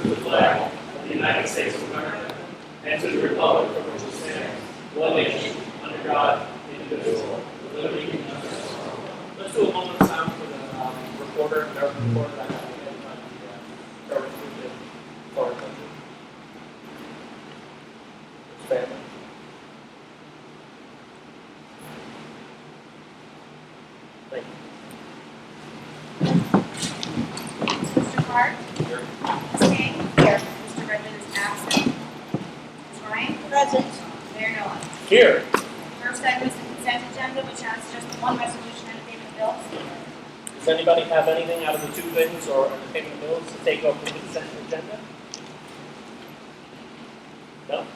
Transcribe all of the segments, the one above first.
to the flag of the United States of America and to the republic for which it stands, one nation, under God, indivisible, with liberty and justice for all. Let's do a moment of silence for the reporter, American reporter that had the terror included for our country. His family. Thank you. Mr. Hart? Here. Ms. King? Here. Mr. Redmond is absent. Ms. Ryan? Present. Mayor Nolan? Here. First item is the consent agenda, which has just one resolution and a payment of bills. Does anybody have anything out of the two things or the payment of bills to take off the consent agenda? No?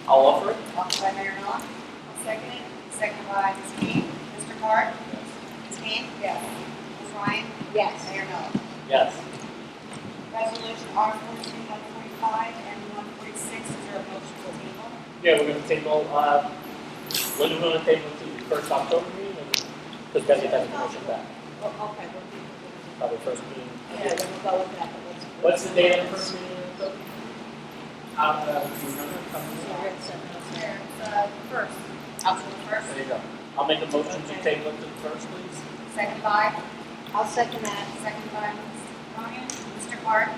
I'll offer it. Offered by Mayor Nolan. I'll second it. Seconded by Ms. King. Mr. Hart? Ms. King? Yes. Ms. Ryan? Yes. Mayor Nolan? Yes. Resolution R14, 145, and 146, is there a motion to table? Yeah, we're going to table, when are we going to table to the first October meeting? Because Betty has a motion back. Oh, okay, Probably first meeting. yeah, then we'll go with that. What's the date of the first meeting in October? It's first. October 1st. There you go. I'll make a motion to table it to the first, please. Seconded by? I'll second that. Seconded by Ms. Ryan. Mr. Hart?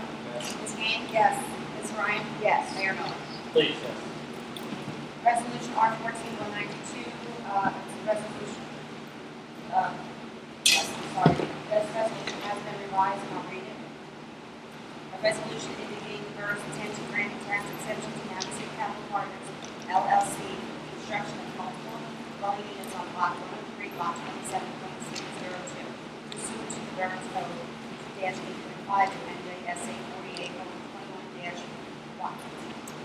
Ms. Kane? Yes. Ms. Ryan? Yes. Mayor Nolan? Please, yes. Resolution R14, 192, it's a resolution, yes, I'm sorry, this resolution has been revised and I'll read it. A resolution indicating the borough's intent to grant a tax exemption to Navigate Capital Partners, LLC, for the construction of multiple dwelling units on Block 103, Lot 27.602, pursuant to the borough's code 2-8.5 and NJSA 48:21-1.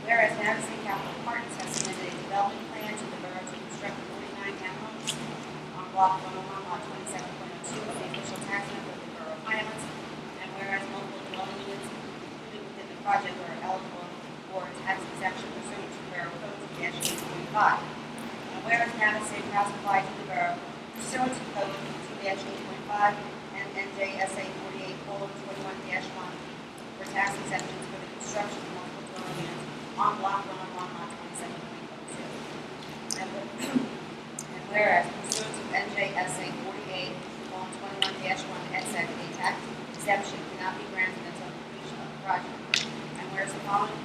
Whereas Madison Capital Partners has submitted a development plan to the borough to construct 49 townhomes on Block 101, Lot 27.02, with the official tax number of the borough of Highlands, and whereas multiple dwelling units included within the project are eligible for tax exemption pursuant to Borough Code 2-8.5, and whereas Madison has applied to the borough pursuant to Code 2-8.5 and NJSA 48:21-1 for tax exemptions for the construction of multiple dwelling units on Block 101, Lot 27.02. And whereas pursuant to NJSA 48:21-1 et sec, a tax exemption cannot be granted until completion of the project. And whereas the following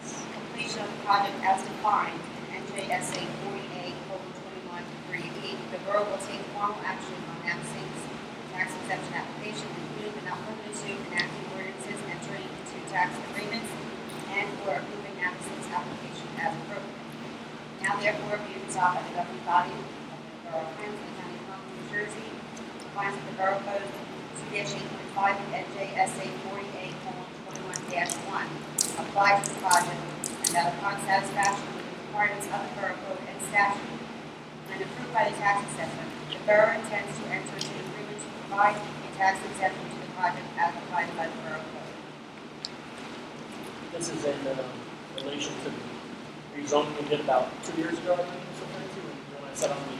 completion of the project as defined in NJSA 48:21-3E, the borough will take formal action on Navigant's tax exemption application, including but not limited to enacting ordinances, entering into tax agreements, and for approving Navigant's application as appropriate. Now therefore be resolved by the governing body of the Borough of Highlands, the County of Monmouth, New Jersey, compliance with the Borough Code 2-8.5 and NJSA 48:21-1, apply to the project, and that upon satisfaction with the requirements of the Borough Code and statute, and approved by the tax assessor, the Borough intends to enter into an agreement to provide a tax exemption to the project as provided by the Borough Code. This is in relation to the rezoning we did about 2 years ago, I think, Mr. Francie, when I sat on the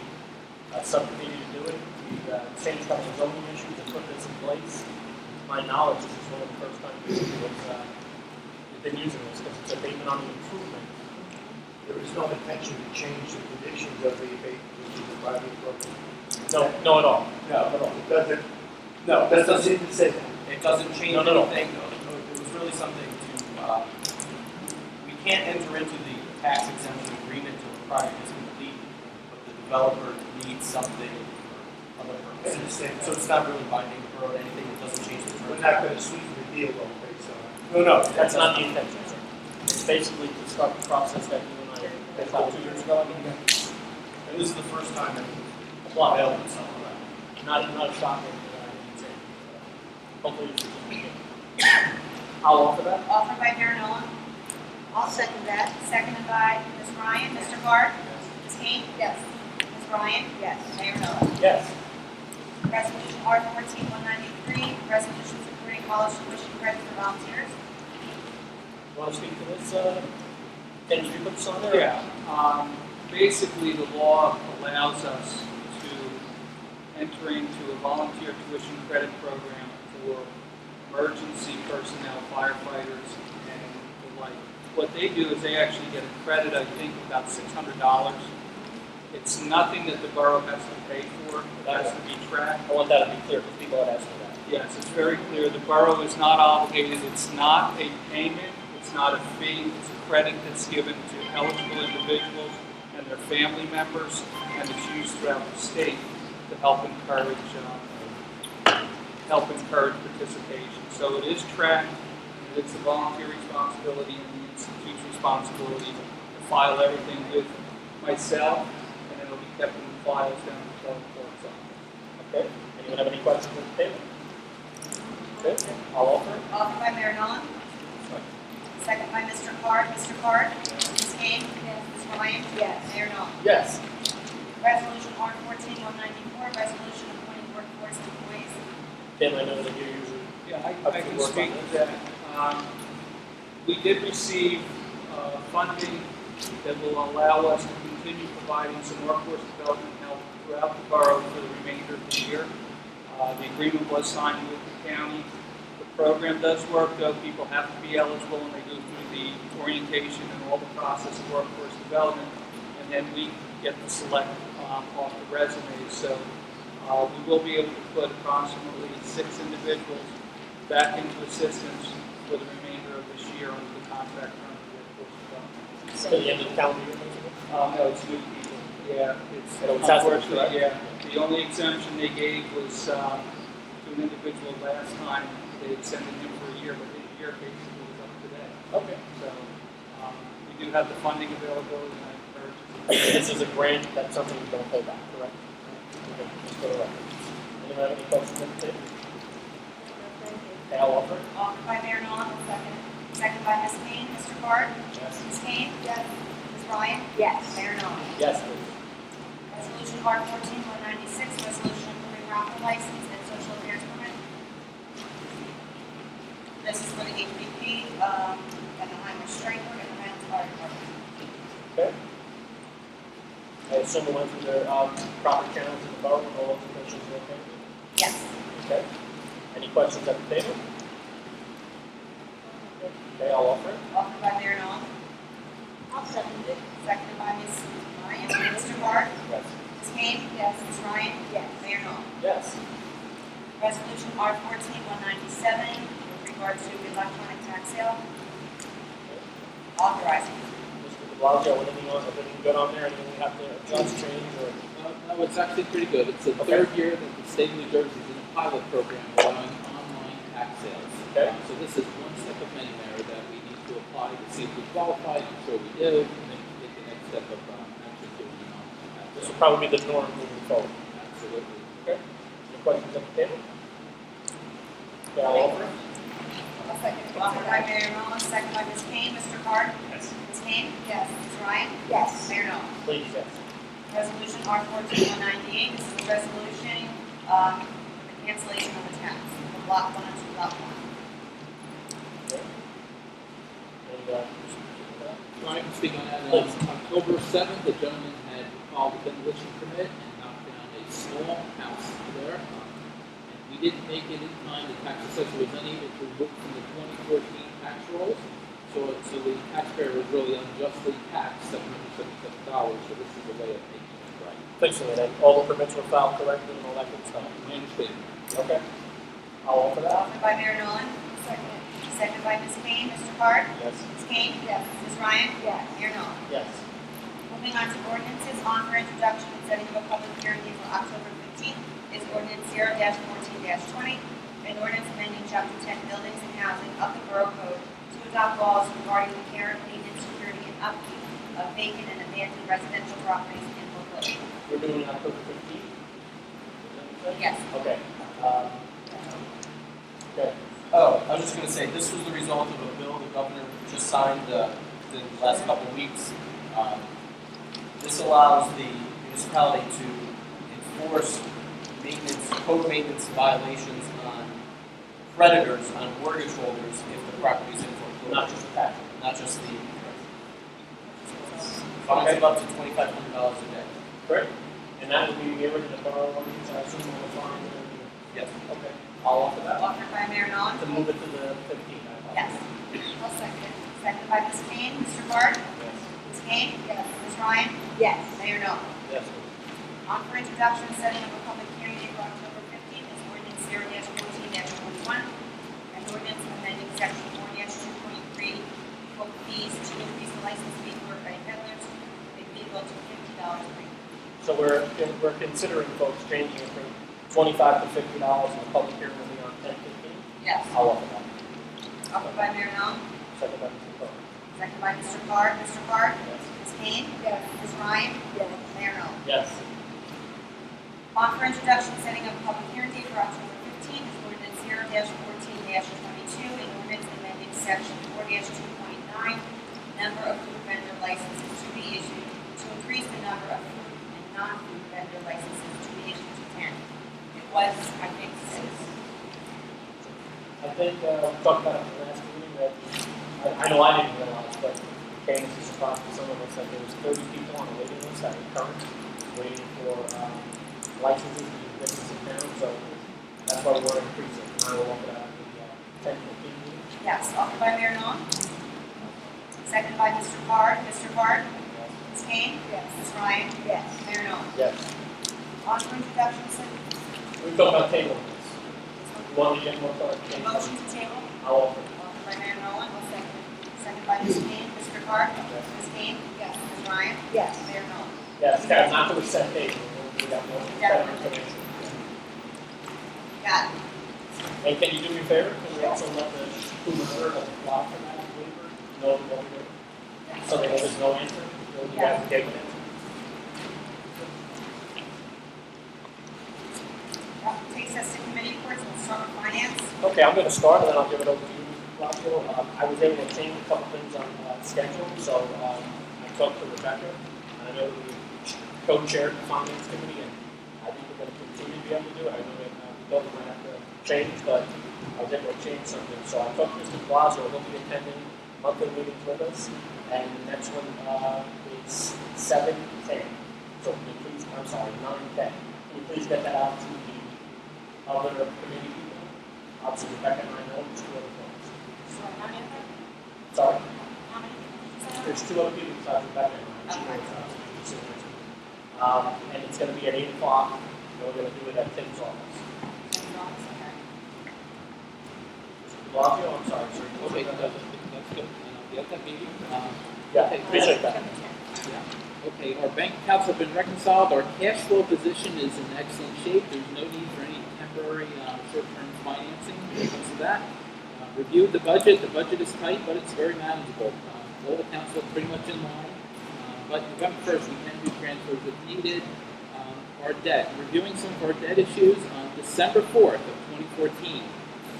subcommittee to do it. We changed a couple of zoning issues and put this in place. To my knowledge, this is one of the first times we've been using this because it's a abatement on the improvement. There is no intention to change the conditions of the abatement, which is the private property. No, at all. No, it doesn't. No, that doesn't even say that. It doesn't change No. anything. It was really something to, we can't enter into the tax exemption agreement until the project is complete, but the developer needs something for other purposes. understand that. So it's not really binding the borough or anything, it doesn't change the terms. We're not going to sweeten the deal though, based on. No, That's not the intention, sir. It's basically to start the process that you and I did about 2 years ago. I mean, And this is the first time it Well, failed in some way. not shocking that I didn't say. Hopefully this is a beginning. I'll offer that. Offered by Mayor Nolan, I'll second that. seconded by Ms. Ryan. Mr. Hart? Ms. Kane? Yes. Ms. Ryan? Yes. Mayor Nolan? Yes. Resolution R14, 193, resolution supporting college tuition credit for volunteers. You want to speak to this? Can you put this on there? Yeah, basically the law allows us to enter into a volunteer tuition credit program for emergency personnel, firefighters, and the like. What they do is they actually get a credit, I think, about $600. It's nothing that the borough has to pay for. It has to be tracked. I want that to be clear because people have asked me that. Yes, it's very clear. The borough is not obligated. It's not a payment. It's not a fee. It's a credit that's given to eligible individuals and their family members, and it's used throughout the state to help encourage participation. So it is tracked. And it's a volunteer responsibility and the institute's responsibility to file everything with myself, and it'll be kept in the files down at the clerk's office. Okay. Anyone have any questions on the table? Okay. I'll offer. Offered by Mayor Nolan. Second by Mr. Card. Mr. Card? Ms. Kane? Yes. Ms. Ryan? Yes. Mayor Nolan. Yes. Resolution R14-194, resolution appointing workforce employees. Tim, I know that you're usually Yeah, I Up to can work speak on to that. We did receive funding that will allow us to continue providing some workforce development help throughout the borough for the remainder of the year. The agreement was signed with the county. The program does work, though. People have to be eligible and they go through the orientation and all the process of workforce development, and then we get to select off the resumes. So we will be able to put approximately 6 individuals back into assistance for the remainder of this year under the contract term of workforce development. to the end of the calendar year, basically. No, it's new people. Yeah, it's So it's task force, unfortunately, yeah. The only exemption they gave was to an individual last time. They extended him for a year, but his year basically was up today. Okay. So we do have the funding availability, and I encourage you. This is a grant, that's something we don't pay back, correct? Okay, just for the record. Anyone have any questions on the table? Okay, I'll offer. Offered by Mayor Nolan. Second by Ms. Kane. Mr. Card? Yes. Ms. Kane? Yes. Ms. Ryan? Yes. Mayor Nolan. Yes, please. Resolution R14-196, resolution approving raffle license and social affairs permit. This is for the HPP, and the Heimer Striker and the Highlands Fire Department. Okay. I assume we went through their proper channels in the borough and all of the questions were okay? Yes. Okay. Any questions at the table? Okay, I'll offer it. Offered by Mayor Nolan. I'll second it. Seconded by Ms. Ryan. Mr. Card? Yes. Ms. Kane? Yes. Ms. Ryan? Yes. Mayor Nolan. Yes. Resolution R14-197, with regard to electronic tax sale. Authorizing. Mr. de Blasio, anything else, everything good on there? Anything we have to adjust, change, or? No, it's actually pretty good. It's the Okay. third year that the state of New Jersey is in a pilot program allowing online tax sales. Okay. So this is one step of many there that we need to apply to see if we qualify. I'm sure we do, and then take the next step of actually doing an online tax This sale. will probably be the norm moving forward. Absolutely. Okay. Any questions at the table? Okay, I'll offer it. I'll second. Offered by Mayor Nolan, second by Ms. Kane. Mr. Card? Yes. Ms. Kane? Yes. Ms. Ryan? Yes. Mayor Nolan. Please, yes. Resolution R14-198, this is a resolution for the cancellation of the tax for block 102, lot 1. Okay. And, I can speak on that. Please. October 7th, the gentleman had filed a demolition permit and knocked down a small house there. And we didn't make it in time. The tax assessor was unable to look from the 2014 tax rolls. So the taxpayer was really unjustly taxed $777. So this is a way of making it right. fixing it, and all the permits were filed correctly and all that good stuff. I understand. Okay. I'll offer that. Offered by Mayor Nolan. Second. Second by Ms. Kane. Mr. Card? Yes. Ms. Kane? Yes. Ms. Ryan? Yes. Mayor Nolan. Yes. Moving on to ordinances, on for introduction and setting of a public hearing until October 15th is ordinance 0-14-20, an ordinance amending chapter 10 buildings and housing of the Borough Code to adopt laws regarding the care, maintenance, security, and upkeep of vacant and abandoned residential properties in foreclosure. We're doing it October 15th? Yes. Okay. Okay. Oh, I was just going to say, this was the result of a bill the governor just signed the last couple of weeks. This allows the municipality to enforce code maintenance violations on creditors, on mortgage holders, if the property is in foreclosure. Not just the tax. Not just the fines of up to $2,500 a day. Great. And that would be given in the borough ordinance, I assume, on the fine and everything. Yes. Okay. I'll offer that. Offered by Mayor Nolan. To move it to the 15th, I Yes. apologize. I'll second it. Seconded by Ms. Kane. Mr. Bart? Yes. Ms. Kane? Yes. Ms. Ryan? Yes. Mayor Nolan. Yes. On for introduction, setting up a public hearing date for October 15th is ordinance 0-14-41, and ordinance amending section 4-2.3, book fees to increase the license fee for a peddlers with a vehicle to $50 per year. So we're considering folks changing it from $25 to $50, and the public hearing will be on 10/15. Yes. I'll offer that. Offered by Mayor Nolan, Second by Mr. Cohen. seconded by Mr. Card. Mr. Card? Yes. Ms. Kane? Yes. Ms. Ryan? Yes. Mayor Nolan. Yes. On for introduction, setting up a public hearing date for October 15th is ordinance 0-14-22, an ordinance amending section 4-2.9, number of food vendor licenses to be issued, to increase the number of food and non-food vendor licenses to be issued to 10. It was, I think, 6. I think we talked about it in the last meeting that I know I didn't realize, but came as a surprise to some of us that there was 30 people on the waiting list that were current, waiting for licenses to do business in town. So that's why we're increasing. I will offer that at the 10-15 meeting. Yes, offered by Mayor Nolan. Seconded by Mr. Card. Mr. Card? Ms. Kane? Yes. Ms. Ryan? Yes. Mayor Nolan. Yes. On for introduction, We talked about table this. You want to get more clarification? motion to table. I'll offer. Offered by Mayor Nolan. Seconded by Ms. Kane. Mr. Card? Ms. Kane? Yes. Ms. Ryan? Yes. Mayor Nolan. Yes, guys, not to set table. We got more better information. Got it. And can you do me a favor? Can we also let the who heard of apply for that waiver know what we're doing? So they know there's no answer? You guys can take an answer. That takes us to committee reports. We'll start with finance. Okay, I'm going to start and then I'll give it over to you, Rockville. I was able to change a couple things on schedule, so I talked to Rebecca. I know we co-chaired the finance committee, and I think we're going to continue to be able to do it. I know that we thought we might have to change, but I was able to change something. So I talked to Mr. Blasio, he'll be attending monthly meetings with us, and the next one is 7:10. So can you please, I'm sorry, 9:10. Can you please get that out to the other committee people? Obviously, Rebecca and I know there's 2 other folks. So how many of them? Sorry, How many people did you say? there's 2 other people besides Rebecca and I. She knows that. And it's going to be at 8 o'clock, and we're going to do it at Tim's office. Okay. Mr. Blasio, I'm sorry, sir. Okay, that's good. And I'll be at that meeting. Yeah, appreciate that. Yeah. Okay, our bank accounts have been reconciled. Our cash flow position is in excellent shape. There's no need for any temporary short-term financing when it comes to that. Reviewed the budget. The budget is tight, but it's very manageable. All accounts look pretty much in line. But November 1st, we can do transfers if needed. Our debt. Reviewing some of our debt issues, on December 4th of 2014,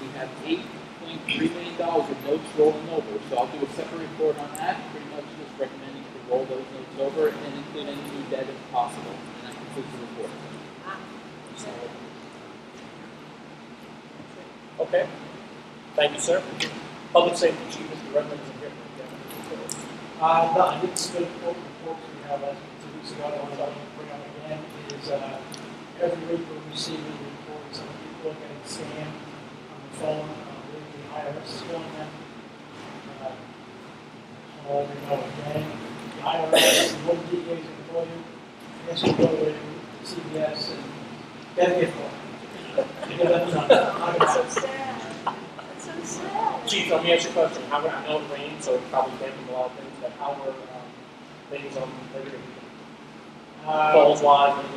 we had $8.3 million of notes rolling over. So I'll do a separate report on that, pretty much just recommending to roll those notes over and include any new debt if possible. And that concludes the report. So, okay. Thank you, sir. Public safety chief, Mr. Redmond, is here. No, I didn't split what reports we have last 2 weeks ago. The one I want to bring up again is every week we're receiving reports of people getting scammed on the phone with the IRS is doing that. I'll let you know again. The IRS, one DA's going to call you, ask you to go to CVS and get a gift card. Get that done. That's so sad. That's so sad. Chief, let me ask you a question. How were, I know it rained, so it probably dampened a lot of things, but how were things on Labor Day weekend? Calls wise, and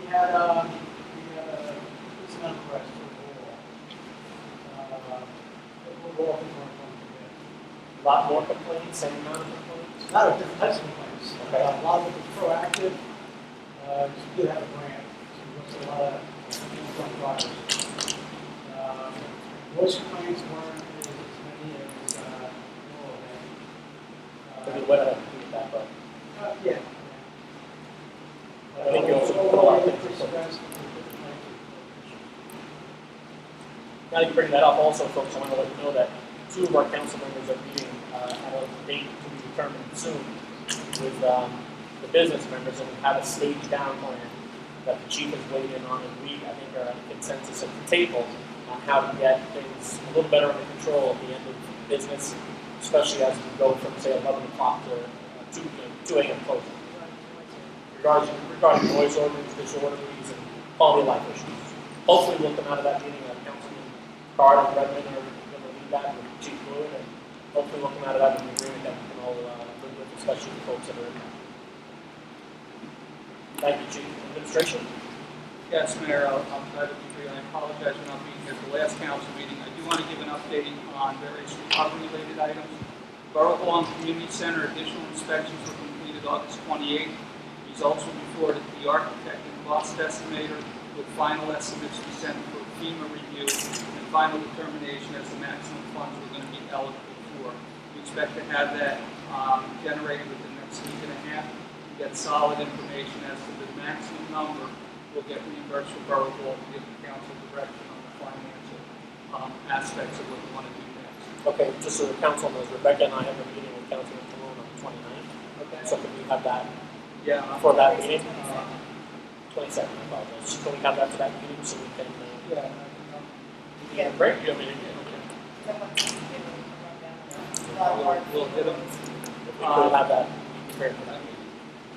We had a it's not pressed overall things weren't going too bad. a lot more complaints, same amount of complaints? A lot of different types of complaints. Okay. A lot of it was proactive. We did have a grant, so we went to a lot of front drivers. Voice complaints weren't as many as Maybe the weather had to do with that, but yeah. I think you also put a lot of things in Overall, place. Now you bring that up also, folks, I want to let you know that 2 of our council members are meeting at a date to be determined soon with the business members, and we have a stage down plan that the chief is waiting on, and we, I think, are at a consensus at the table on how to get things a little better under control at the end of business, especially as we go from, say, 11 o'clock to 2 a.m. closing. Regarding noise ordinance, disorders, and quality of life issues. Hopefully we'll come out of that meeting, Councilman Card and Redmond are going to lead that with Chief Blewett, and hopefully we'll come out of that with an agreement that we can all live with, especially the folks that are in there. Thank you, Chief. Administration? Yes, Mayor, I'll try to be brief. I apologize for not being here at the last council meeting. I do want to give an update on various recovery-related items. Borough Hall and Community Center additional inspections were completed August 28th. Results will be forwarded to the architect and cost estimator with final estimates to be sent for FEMA review and final determination as the maximum funds we're going to be eligible for. We expect to have that generated within the next week and a half. We get solid information as to the maximum number we'll get reimbursed for Borough Hall to give the council direction on the financial aspects of what we want to do next. Okay, just so the council knows, Rebecca and I have a meeting with Councilman Cologne on the 29th. Okay. So can we have that Yeah. for that meeting? 22nd, I apologize. Can we have that for that meeting so we can, Yeah. break? You have me to get, Someone needs to give a rundown. We'll hit them. If we could have that prepared for that meeting.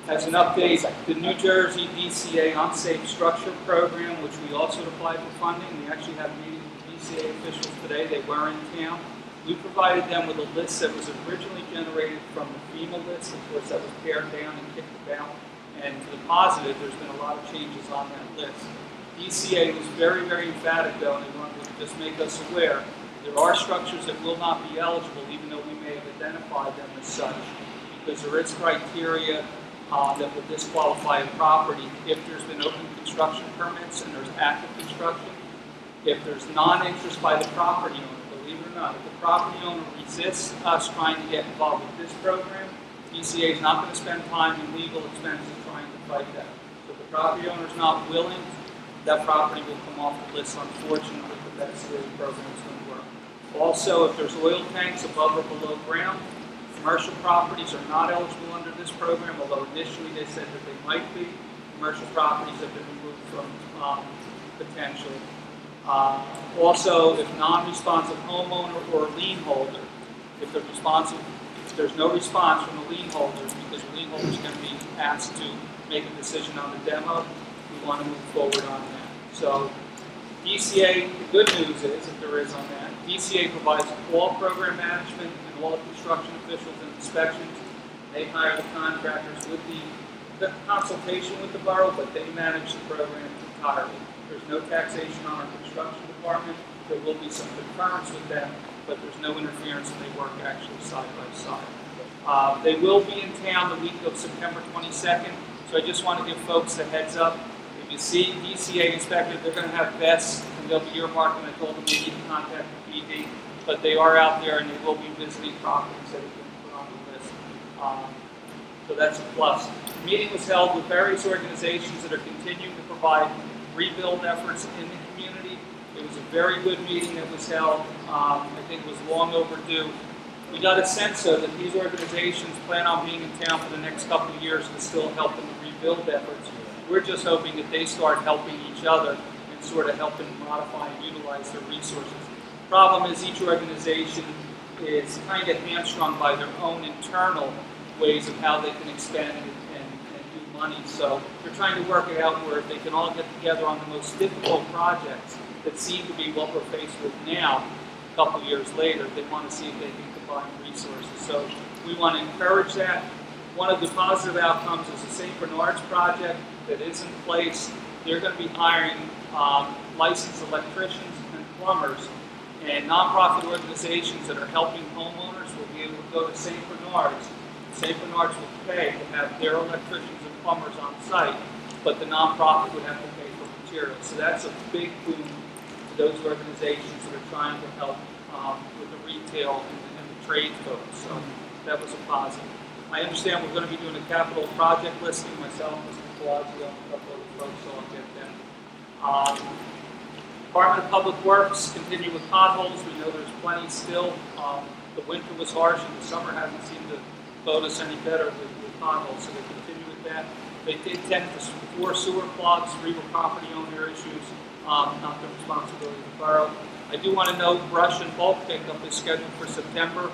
As an update, the New Jersey DCA Unsafe Structure Program, which we also applied for funding, we actually had a meeting with DCA officials today. They were in town. We provided them with a list that was originally generated from the FEMA list, of course, that was pared down and kicked about. And to the positive, there's been a lot of changes on that list. DCA was very, very emphatic, though, and they wanted to just make us aware there are structures that will not be eligible, even though we may have identified them as such, because there is criteria that will disqualify a property if there's been open construction permits and there's active construction. If there's non-interest by the property owner, believe it or not, if the property owner resists us trying to get involved with this program, DCA is not going to spend time in legal expenses trying to fight that. So if the property owner is not willing, that property will come off the list, unfortunately, but that's the way the program is going to work. Also, if there's oil tanks above or below ground, commercial properties are not eligible under this program, although initially they said that they might be. Commercial properties have been removed from potential. Also, if non-responsive homeowner or lien holder, if there's no response from the lien holders, because the lien holder is going to be asked to make a decision on the demo, we want to move forward on that. So DCA, the good news is, if there is on that, DCA provides all program management and all construction officials and inspections. They hire the contractors with the consultation with the borough, but they manage the program entirely. There's no taxation on our construction department. There will be some concurrence with them, but there's no interference, and they work actually side by side. They will be in town the week of September 22nd, so I just want to give folks a heads up. If you see DCA inspector, they're going to have vests, and they'll be earmarked, and I told them they need to contact the PD, but they are out there, and they will be visiting properties that have been put on the list. So that's a plus. The meeting was held with various organizations that are continuing to provide rebuild efforts in the community. It was a very good meeting that was held. I think it was long overdue. We got a sense, though, that these organizations plan on being in town for the next couple of years to still help in the rebuild efforts. We're just hoping that they start helping each other and sort of helping modify and utilize their resources. Problem is, each organization is kind of hamstrung by their own internal ways of how they can expand and do money. So they're trying to work it out where they can all get together on the most difficult projects that seem to be what we're faced with now, a couple years later. They want to see if they can combine resources. So we want to encourage that. One of the positive outcomes is the St. Bernard's project that is in place. They're going to be hiring licensed electricians and plumbers, and nonprofit organizations that are helping homeowners will be able to go to St. Bernard's. St. Bernard's will pay to have their electricians and plumbers on site, but the nonprofit would have to pay for materials. So that's a big boon to those organizations that are trying to help with the retail and the trade folks. So that was a positive. I understand we're going to be doing a capital project listing, myself, Mr. Palazzo, and a couple other folks, so I'll get them. Department of Public Works continue with potholes. We know there's plenty still. The winter was harsh, and the summer hasn't seemed to bode us any better with potholes, so they continue with that. They did tend to 4 sewer plugs, 3 were property owner issues. not the responsibility of the borough. I do want to note brush and bulk pickup is scheduled for September.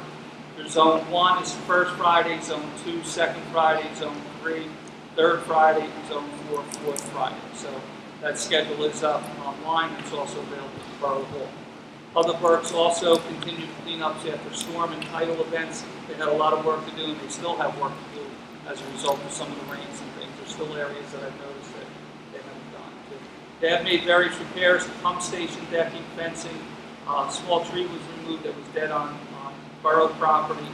Your Zone 1 is first Friday, Zone 2 second Friday, Zone 3 third Friday, and Zone 4 fourth Friday. So that schedule is up online. It's also available at Borough Hall. Public Works also continued cleanups after storm and tidal events. They had a lot of work to do, and they still have work to do as a result of some of the rains and things. There's still areas that I've noticed that they haven't gone to. They have made various repairs to pump station, decking, fencing. A small tree was removed that was dead on borough property,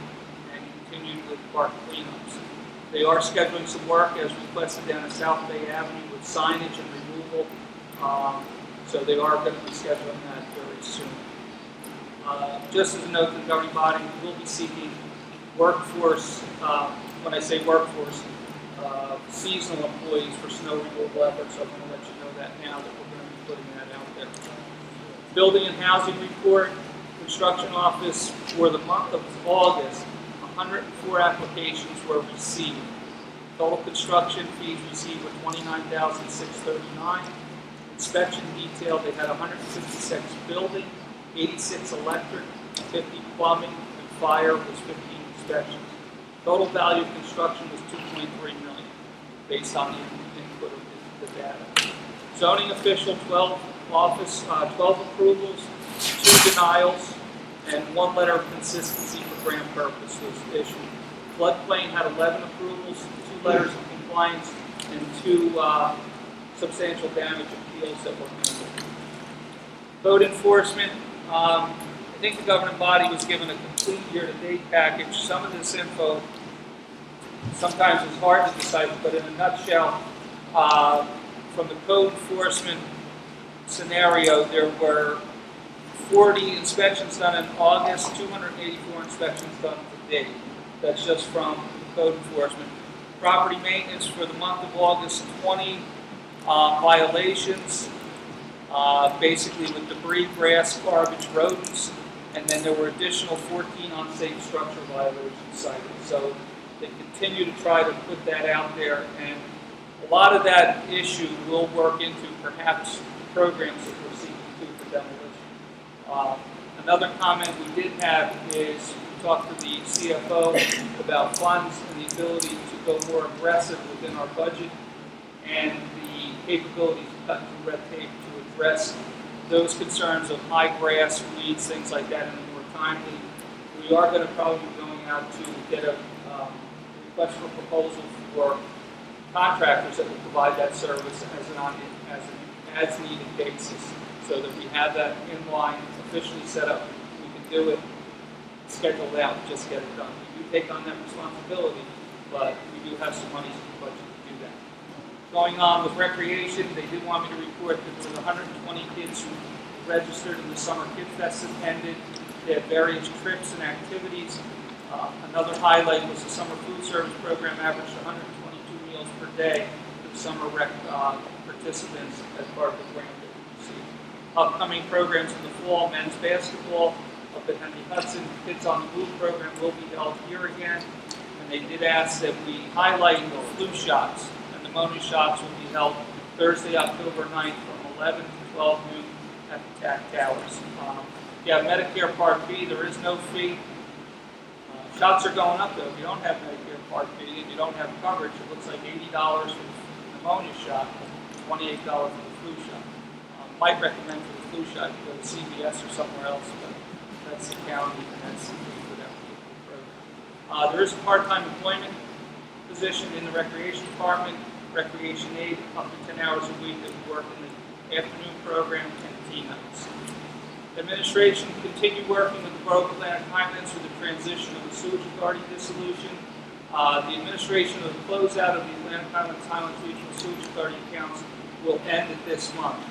and continued with park cleanups. They are scheduling some work as requested down at South Bay Avenue with signage and removal. So they are going to be scheduling that very soon. Just as a note, the governing body will be seeking workforce, when I say workforce, seasonal employees for snow removal efforts. So I'm going to let you know that now that we're going to be putting that out there. Building and housing report, construction office for the month of August, 104 applications were received. Total construction fees received were $29,639. Inspection detail, they had 156 building, 86 electric, 50 plumbing, and fire was 15 inspections. Total value of construction was $2.3 million, based on the input of the data. Zoning official, 12 approvals, 2 denials, and 1 letter of consistency for grant purpose was issued. Floodplain had 11 approvals, 2 letters of compliance, and 2 substantial damage appeals that were handled. Code enforcement, I think the governing body was given a complete year-to-date package. Some of this info sometimes is hard to decipher, but in a nutshell, from the code enforcement scenario, there were 40 inspections done in August, 284 inspections done to date. That's just from code enforcement. Property maintenance for the month of August, 20 violations, basically with debris, grass, garbage, rodents, and then there were additional 14 unsafe structure violations cited. So they continue to try to put that out there, and a lot of that issue will work into perhaps programs that we're seeking to for demolition. Another comment we did have is we talked to the CFO about funds and the ability to go more aggressive within our budget and the capability to cut through red tape to address those concerns of high grass, weeds, things like that in a more timely. We are going to probably be going out to get a request for proposal for contractors that will provide that service as needed basis, so that we have that in line, officially set up. We can do it, schedule it out, and just get it done. We do take on that responsibility, but we do have some money in the budget to do that. Going on with recreation, they did want me to report that there were 120 kids who registered in the Summer Kid Fest that ended. They had various trips and activities. Another highlight was the summer food service program averaged 122 meals per day for summer rec participants as part of the grant that we received. Upcoming programs in the fall, men's basketball up at Henry Hudson, Kids on the Move program will be held here again. And they did ask that we highlight the flu shots. And pneumonia shots will be held Thursday, October 9th from 11 to 12 noon at the TAC Towers. If you have Medicare Part B, there is no fee. Shots are going up though. If you don't have Medicare Part B and you don't have coverage, it looks like $80 for the pneumonia shot, $28 for the flu shot. Might recommend for the flu shot you go to CVS or somewhere else, but that's the county and that's the fee for that particular program. There is a part-time employment position in the recreation department, recreation aid, up to 10 hours a week that we work in the afternoon program and tea nights. Administration continued working with the Borough of Atlantic Highlands for the transition of the sewage authority dissolution. The administration of the closeout of the Atlantic Highlands Regional Sewage Authority accounts will end at this month.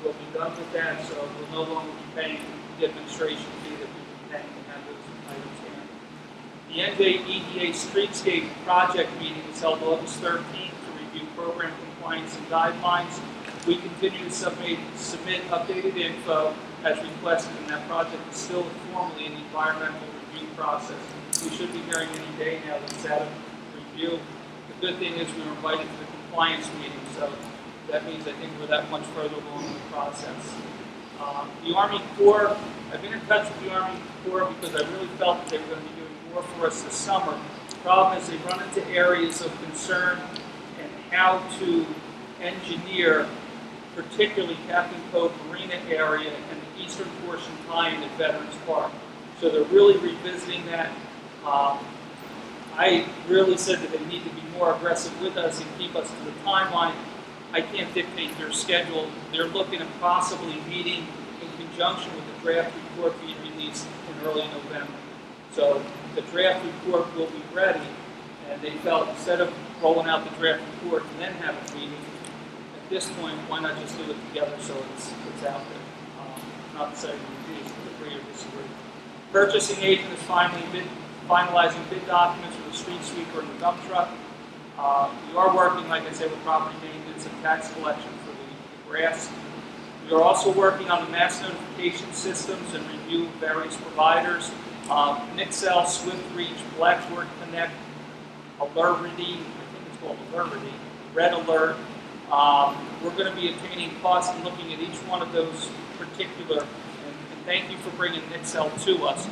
We'll be done with that, so we'll no longer be paying the administration fee that we've been paying to have those items handled. The NJEDA Streetscape Project meeting was held August 13th to review program compliance and guidelines. We continue to submit updated info as requested, and that project is still formally in the environmental review process. We should be hearing any day now that it's out of review. The good thing is we were invited to the compliance meeting, so that means I think we're that much further along in the process. The Army Corps, I've been in touch with the Army Corps because I really felt that they were going to be doing more for us this summer. The problem is they run into areas of concern and how to engineer, particularly Captain Cove Marina area and the eastern portion tie-in at Veterans Park. So they're really revisiting that. I really said that they need to be more aggressive with us and keep us to the timeline. I can't dictate their schedule. They're looking at possibly meeting in conjunction with the draft report being released in early November. So the draft report will be ready, and they felt instead of rolling out the draft report and then have a meeting, at this point, why not just do it together so it's out there? Not to say we refuse to agree or disagree. Purchasing agent is finalizing bid documents for the street sweeper and the dump truck. We are working, like I said, with property maintenance and tax collection for the grass. We are also working on the mass notification systems and review of various providers. Nixel, SwiftReach, Blackboard Connect, Alertity, I think it's called Alertity, Red Alert. We're going to be obtaining costs and looking at each one of those particular, and thank you for bringing Nixel to us.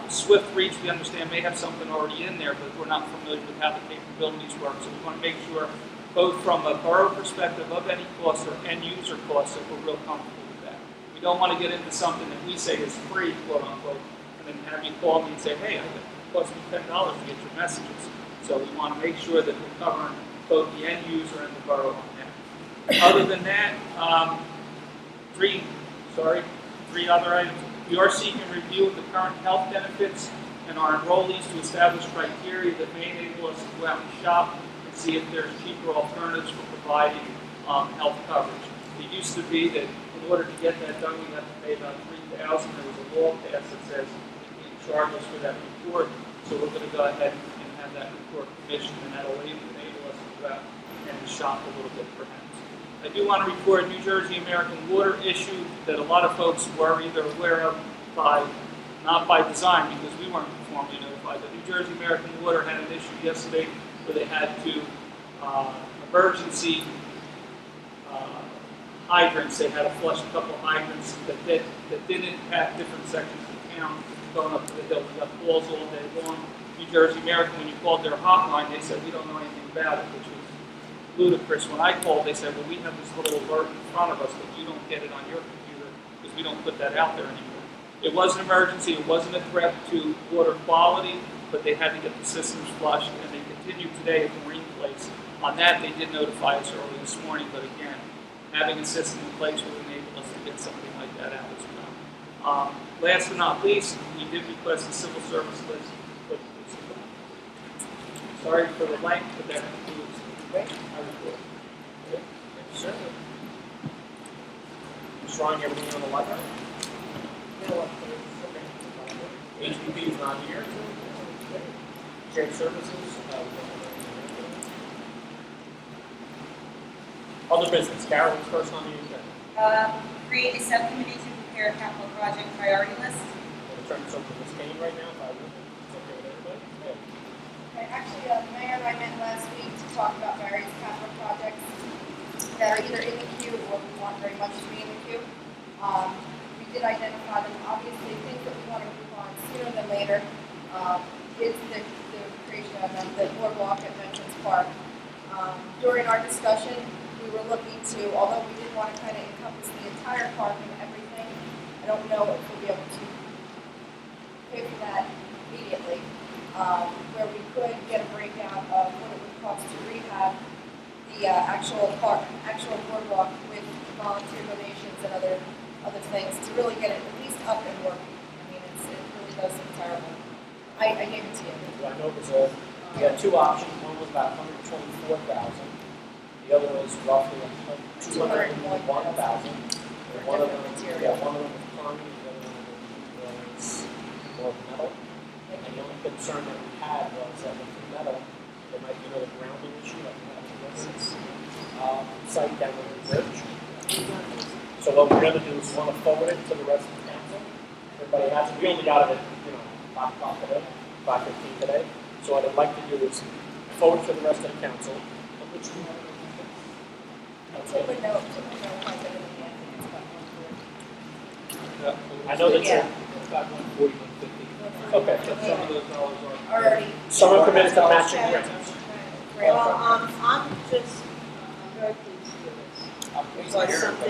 SwiftReach, we understand, may have something already in there, but we're not familiar with how the capabilities work. So we want to make sure, both from a borough perspective of any costs or end user costs, that we're real comfortable with that. We don't want to get into something that we say is free, quote unquote, and then have you call me and say, hey, it cost me $10 to get your messages. So we want to make sure that we're covering both the end user and the borough on that. Other than that, three other items. We are seeking review of the current health benefits and our enrollees to establish criteria that may enable us to go out and shop and see if there's cheaper alternatives for providing health coverage. It used to be that in order to get that done, we had to pay about $3,000. There was a law passed that says you can't charge us for that report. So we're going to go ahead and have that report commissioned, and that'll enable us to go out and shop a little bit perhaps. I do want to report a New Jersey American Water issue that a lot of folks were either aware of not by design because we weren't formally notified, but New Jersey American Water had an issue yesterday where they had to emergency hydrants. They had to flush a couple of hydrants that didn't impact different sections of town going up to the hill. We got calls all day long. New Jersey American, when you called their hotline, they said, we don't know anything about it, which was ludicrous. When I called, they said, well, we have this little alert in front of us, but you don't get it on your computer because we don't put that out there anymore. It was an emergency. It wasn't a threat to water quality, but they had to get the systems flushed, and they continued today at the Marine Place. On that, they did notify us early this morning, but again, having a system in place will enable us to get something like that out as well. Last but not least, we did request a civil service list. Sorry for the length, but that includes my report. Thank you, sir. Just drawing everything on the library. HPP is not here. Shared services. Other business. Carolyn's first on the agenda. Create a subcommittee to prepare a capital project priority list. I'm going to turn this over to Ms. Kane right now. If I would. It's okay with everybody? Okay. Okay, actually, the mayor and I met last week to talk about various capital projects that are either in the queue or we want very much to be in the queue. We did identify them. Obviously, things that we want to move on sooner than later is the creation of the boardwalk at Veterans Park. During our discussion, we were looking to, although we didn't want to kind of encompass the entire park and everything, I don't know if we'll be able to pay for that immediately. Where we could get a breakdown of what it would cost to rehab the actual boardwalk with volunteer donations and other things to really get it at least up and working. I mean, it really does seem terrible. I gave it to you. I know it was all. We had two options. One was about $124,000. The other was roughly $201,000. And one of them, one of them was plumbing, the other one was more metal. And the only concern that we had was that with the metal, there might be another grounding issue like we have in Wilson's site down on the bridge. So what we're going to do is we want to forward it to the rest of the council. Everybody has it. We only got it at 5 o'clock today, 5:15 today. So what I'd like to do is forward to the rest of the council. Which we have That's Two it. window project in the end, it's about 140. I know that Yeah. About 140, 150. Okay. But some of those dollars are. Already. Some are committed to matching grants. Right. Well, I'm just, I'm very pleased to hear this. Because something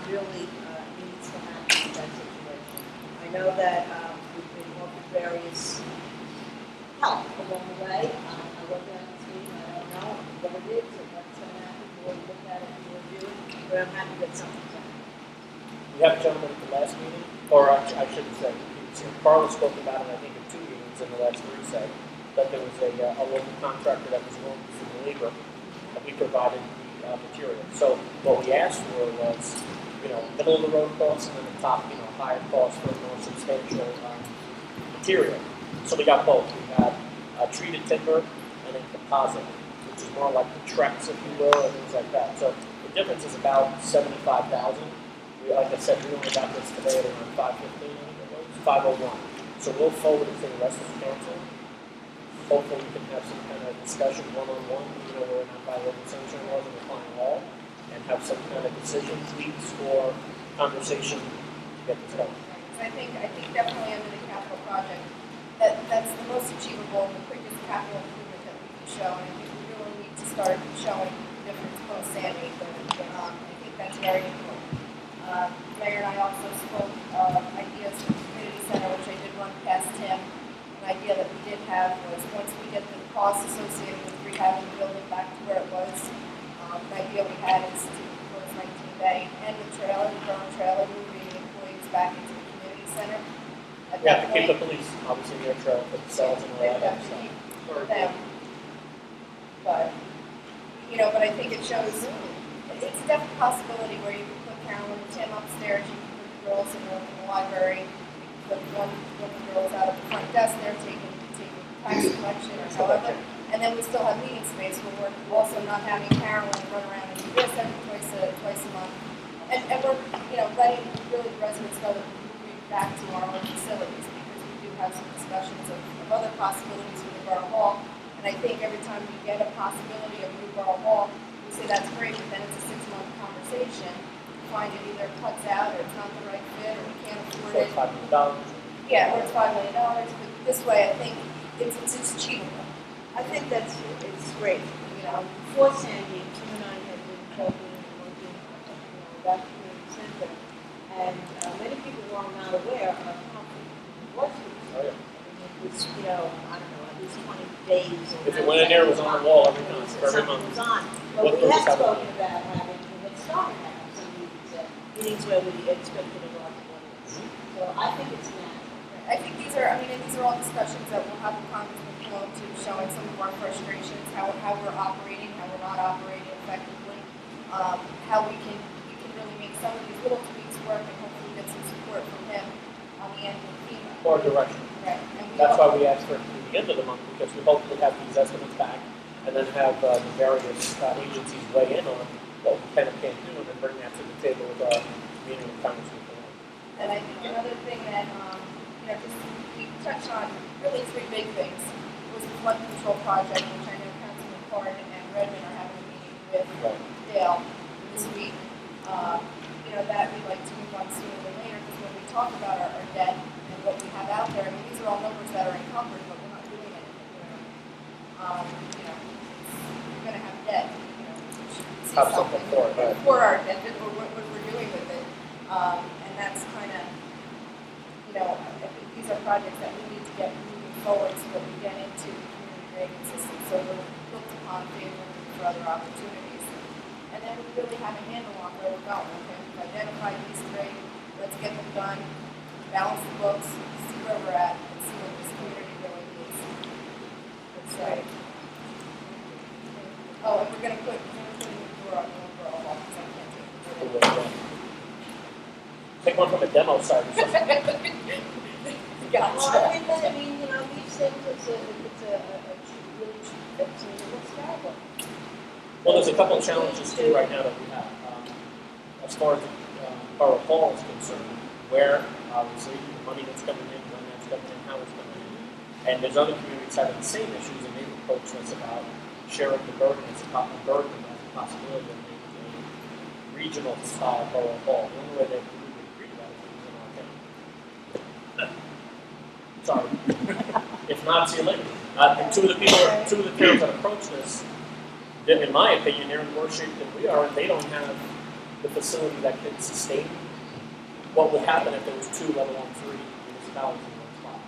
really needs to happen in that situation. I know that we've been offered various help along the way. I wasn't at this meeting, I don't know what it is or what's going to happen. We'll look at it and review it, but I'm happy that something's happening. We have a gentleman at the last meeting, or I shouldn't say, Carl spoke about it, I think, in 2 meetings in the last 3 said, that there was a local contractor that was willing to do the labor, and we provided the material. So what we asked for was, middle of the road costs and then the top, higher cost for more substantial material. So we got both. We got treated timber and then composite, which is more like the Trex, if you will, and things like that. So the difference is about $75,000. Like I said, we only got this today at around 5:15, I think it was, 5:01. So we'll forward it to the rest of the council. Hopefully we can have some kind of discussion one-on-one, we're not violating sunshine laws in the client hall, and have some kind of decisions, leads, or conversation to get this done. I think definitely under the capital project, that's the most achievable and the quickest capital improvement that we can show. And I think we really need to start showing the difference post Sandy. I think that's very important. Mayor and I also spoke of ideas for the community center, which I did run past Tim. An idea that we did have was once we get the costs associated with rehabbing the building back to where it was, an idea we had is to close 19 Bay and the trailer, the burn trailer, moving employees back into the community center. At We have that to keep point, the police, obviously, near trail for themselves and all they that have other to stuff. keep them. But, but I think it shows, it's a definite possibility where you can put Carolyn and Tim upstairs, you can put the girls in the library, you can put one of the girls out at the front desk there taking tax collection or however. And then we still have meeting space where we're also not having Carolyn run around and do this twice a month. And we're, letting really the residents know that we're moving back to our own facilities because we do have some discussions of other possibilities for the Borough Hall. And I think every time we get a possibility of new Borough Hall, we say that's great, but then it's a 6-month conversation. We find it either cuts out or it's not the right fit or we can't afford it. $5 million. Yeah, or it's $5 million. But this way, I think it's achievable. I think it's great. Before Sandy, Tim and I had been talking and working, about the community center, and many people were not aware of how it was. Oh, yeah. It was, I don't know, at least 20 days. If it went in there, it was on the wall every month, every Something month. was on. What But we was had happening? spoken about having, we had started having some meetings where we expected a large audience. So I think it's natural. I think these are all discussions that we'll have with Congressman Cologne to showing some of our frustrations, how we're operating, how we're not operating effectively, how we can really make some of these little tweaks work and hopefully get some support from him on the end of the FEMA. Or direction. Right. And we That's hope- why we asked for it to the end of the month, because we hope to have these estimates back, and then have the various agencies weigh in on what we can and can't do, and then bring that to the table with our meeting with Congressman Cologne. And I think another thing that, just we touched on really 3 big things was the flood control project, which I know Councilman Card and Redmond are having a meeting with Right. Dale this week. That we'd like to move on sooner than later, because when we talk about our debt and what we have out there, these are all numbers that are encumbered, but we're not doing anything. We're gonna have debt, see Have something for it, right. for our debt, or what we're doing with it. And that's kind of, I think these are projects that we need to get moving forward so that we get into the community grading system, so we're looked upon favorably for other opportunities. And then we really have a handle on where we're going, okay? We've identified these 3, let's get them done, balance the books, see where we're at, and see what this community really needs. That's right. Oh, and we're gonna put a new door on the overall wall, because I can't take it. Take one from a demo site or something. Well, Gotcha. these things, it's a really cheap fix, and it looks terrible. Well, there's a couple of challenges too right now that we have. As far as Borough Hall is concerned, where, obviously, the money that's coming in, when that's coming in, how it's coming in. And there's other communities having the same issues, and they've approached us about sharing the burden as a possibility of making regional style borough hall. The only way they would agree to that is if it was in our town. Sorry. If not, see you later. And two of the towns that approach this, in my opinion, they're in worse shape than we are, and they don't have the facility that can sustain what would happen if there was 2, let alone 3 municipalities in one spot.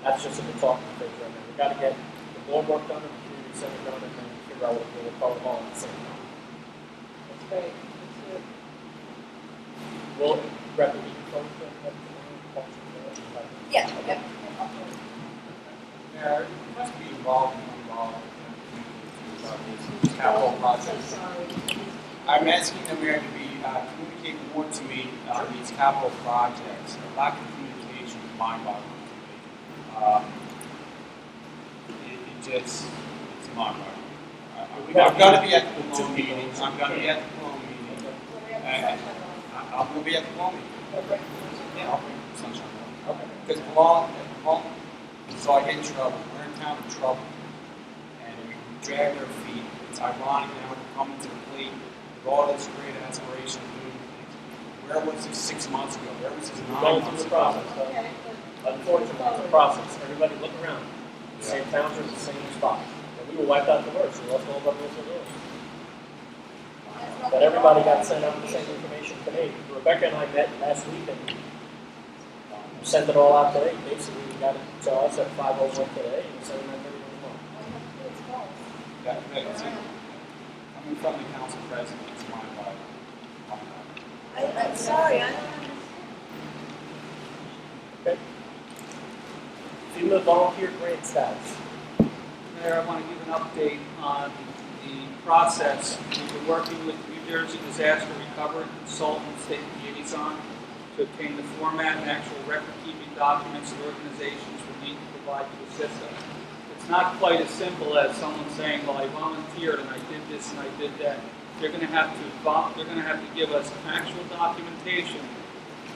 That's just in the talking phase right now. We've got to get the board work done and the community center done, and then figure out what we're going to call it all at the same time. That's great. That's good. Will it replicate the phone thing that Yeah, yep. Mayor, you must be involved in these capital So projects. sorry. I'm asking the mayor to be communicate more to me on these capital projects. A lack of communication is mind-boggling to me. It's mind-boggling. I'm going to be at the Cologne meetings. I'm going to be at the Cologne meeting. I'm going to be at the Cologne meeting. Yeah, I'll bring sunshine. Okay. Because Cologne, so I get in trouble. We're in town in trouble. And we drag their feet. It's ironic now we're coming to the plate with all this great aspiration of doing things. Where was this 6 months ago? Where was this 9 Going months through the ago? process. Okay, but Unfortunately, it's a process. Everybody look around. The same towns are in the same spot. And we were wiped out the worst. We lost all of our municipal rules. But everybody got sent out the same information today. Rebecca and I met last week and sent it all out today. Basically, we got it to us at 5:01 today and sent it out everyone tomorrow. That's it. Coming from the council president, it's mind-boggling. I'm sorry, I don't understand. Okay. FEMA volunteer grant status. Mayor, I want to give an update on the process. We've been working with New Jersey Disaster Recovery Consultant State Liaison to obtain the format and actual record-keeping documents that organizations will need to provide to assist us. It's not quite as simple as someone saying, "Well, I volunteered and I did this and I did that." They're going to have to give us actual documentation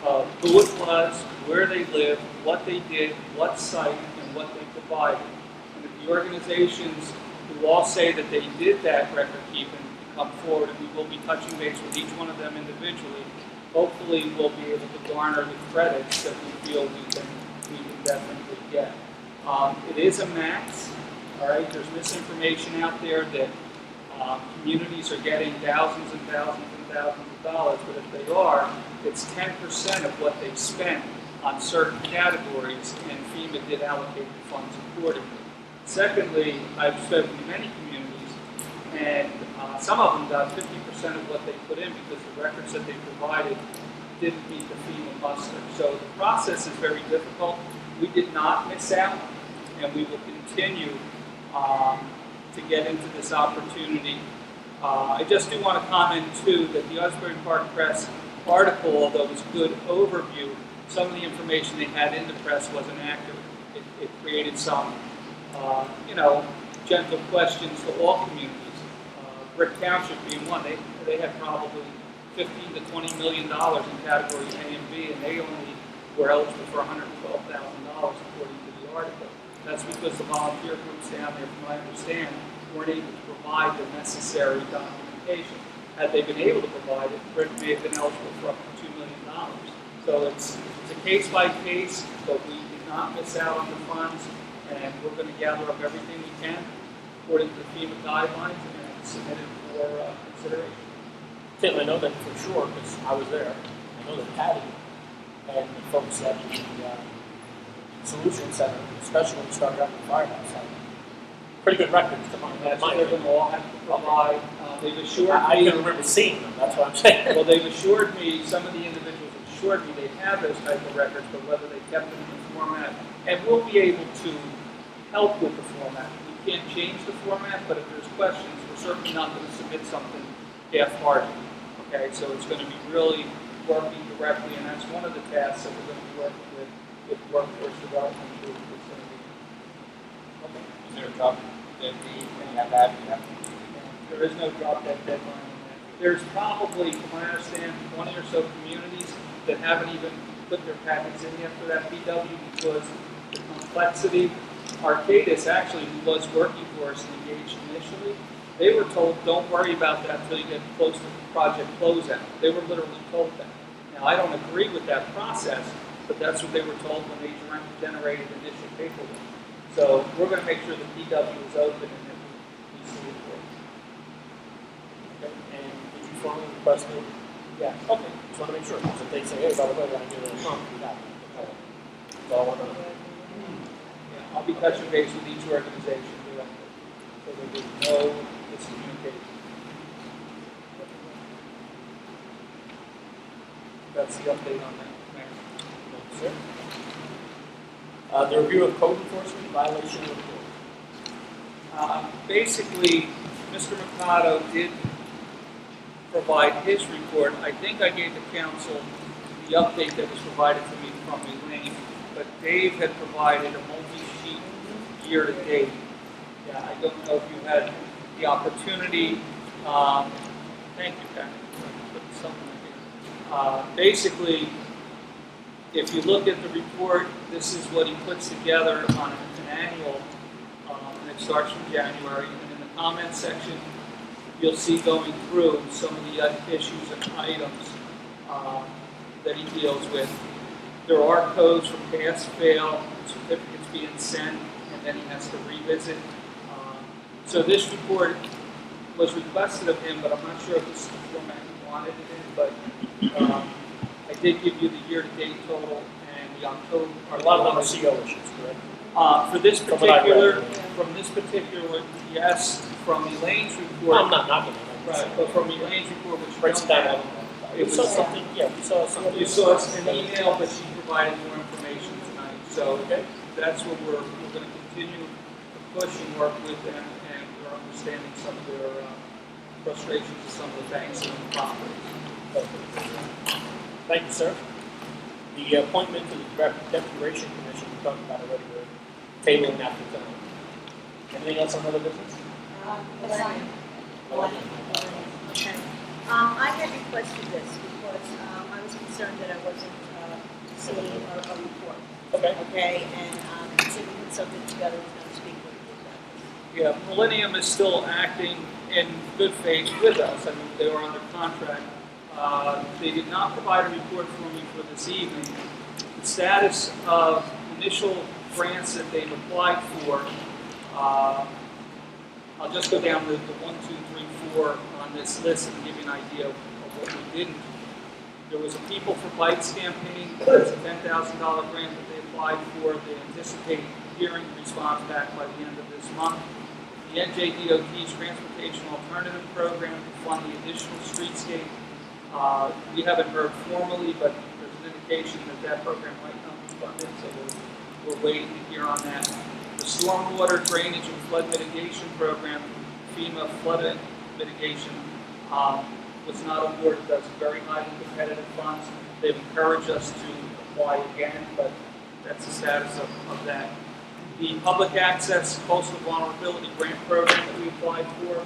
of who it was, where they lived, what they did, what site, and what they provided. And if the organizations who all say that they did that record keeping come forward, and we will be touching base with each one of them individually, hopefully we'll be able to garner the credits that we feel we can definitely get. It is a max, all right? There's misinformation out there that communities are getting thousands and thousands and thousands of dollars, but if they are, it's 10% of what they spent on certain categories, and FEMA did allocate the funds accordingly. Secondly, I've spoken to many communities, and some of them got 50% of what they put in because the records that they provided didn't meet the FEMA muster. So the process is very difficult. We did not miss out, and we will continue to get into this opportunity. I just do want to comment, too, that the Osbury Park Press article, although it was a good overview, some of the information they had in the press wasn't accurate. It created some, gentle questions to all communities. Brick Township being one, they had probably $15 to $20 million in categories A and B, and they only were eligible for $112,000 according to the article. That's because the volunteer groups down there, from what I understand, weren't able to provide the necessary documentation. Had they been able to provide it, Brick may have been eligible for up to $2 million. So it's a case by case, but we did not miss out on the funds, and we're going to gather up everything we can according to the FEMA guidelines and submit it for consideration. Tim, I know that for sure, because I was there. I know that Patty and the folks at the Solution Center, especially when we started out in the firehouse, had pretty good records to my That's what they're going to all have to provide. They've assured I me. can remember seeing them, that's what I'm saying. Well, they've assured me, some of the individuals have assured me they have those type of records, but whether they kept them in the format, and we'll be able to help with the format. We can't change the format, but if there's questions, we're certainly not going to submit something half-hearted. Okay, so it's going to be really working directly, and that's one of the tasks that we're going to be working with workforce development group. It's going to be. Okay. Is there a job that you have that? There is no drop dead deadline on that. There's probably, from what I understand, 20 or so communities that haven't even put their packets in yet for that PW because the complexity. Arcadis actually, who was working for us, engaged initially, They were told, don't worry about that until you get close to the project closeout. They were literally told that. Now, I don't agree with that process, but that's what they were told when they generated initial paperwork. So we're going to make sure the PW is open and that we see it works. Okay, and did you formally request it? Yeah, okay, just want to make sure, because if they say, hey, by the way, I get a pump, we got it. Okay. That's all I want to know. Yeah, I'll be touching base with each organization directly, so there will be no miscommunication. That's the update on that, Mayor. Thank you, sir. The review of code enforcement violation report. Basically, Mr. Mercado did provide his report. I think I gave the council the update that was provided to me from Elaine, but Dave had provided a multi-sheet year-to-date. Yeah, I don't know if you had the opportunity. Thank you, Karen. Put something here. Basically, if you look at the report, this is what he puts together on an annual, and it starts from January. And in the comment section, you'll see going through some of the issues and items that he deals with. There are codes for pass, fail, certificates being sent, and then he has to revisit. So this report was requested of him, but I'm not sure if this is the format he wanted it in, but I did give you the year-to-date total and the October. A lot of them are CO issues, correct? For this From what I read. particular, yes. From Elaine's report, Well, I'm not knocking it. right? But from Elaine's report, which you Breaks don't down. have, We saw something, yeah, we saw something. you saw us an email, but she provided more information tonight. So Okay. that's what we're going to continue to push and work with them, and we're understanding some of their frustrations with some of the banks and the properties. Thank you, sir. The appointment to the Declaration Commission, we talked about already, we're tabling that for tonight. Anything else on other business? Okay. I had requested this because I was concerned that I wasn't seeing a report. Okay. Okay, and considering put something together, I was going to speak with you about this. Yeah, Millennium is still acting in good faith with us. I mean, they were under contract. They did not provide a report for me for this evening. The status of initial grants that they've applied for, I'll just go down the 1, 2, 3, 4 on this list and give you an idea of what we didn't. There was a People for Bikes campaign. That's a $10,000 grant that they applied for. They anticipate hearing the response back by the end of this month. The NJDOT's Transportation Alternative Program to fund the additional streetscape. We haven't heard formally, but there's an indication that that program might not be funded, so we're waiting to hear on that. The Stormwater Drainage and Flood Mitigation Program, FEMA Flood Mitigation, was not awarded. That's very highly competitive funds. They've encouraged us to apply again, but that's the status of that. The Public Access Coastal Vulnerability Grant Program that we applied for,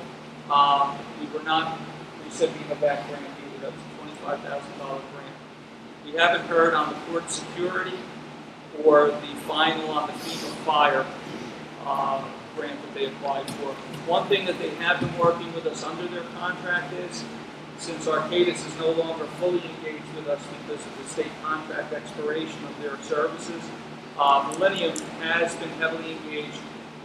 we were not recipient of that grant either. That's a $25,000 grant. We haven't heard on the port security or the final on the FEMA fire grant that they applied for. One thing that they have been working with us under their contract is, since Arcadis is no longer fully engaged with us because of the state contract expiration of their services, Millennium has been heavily engaged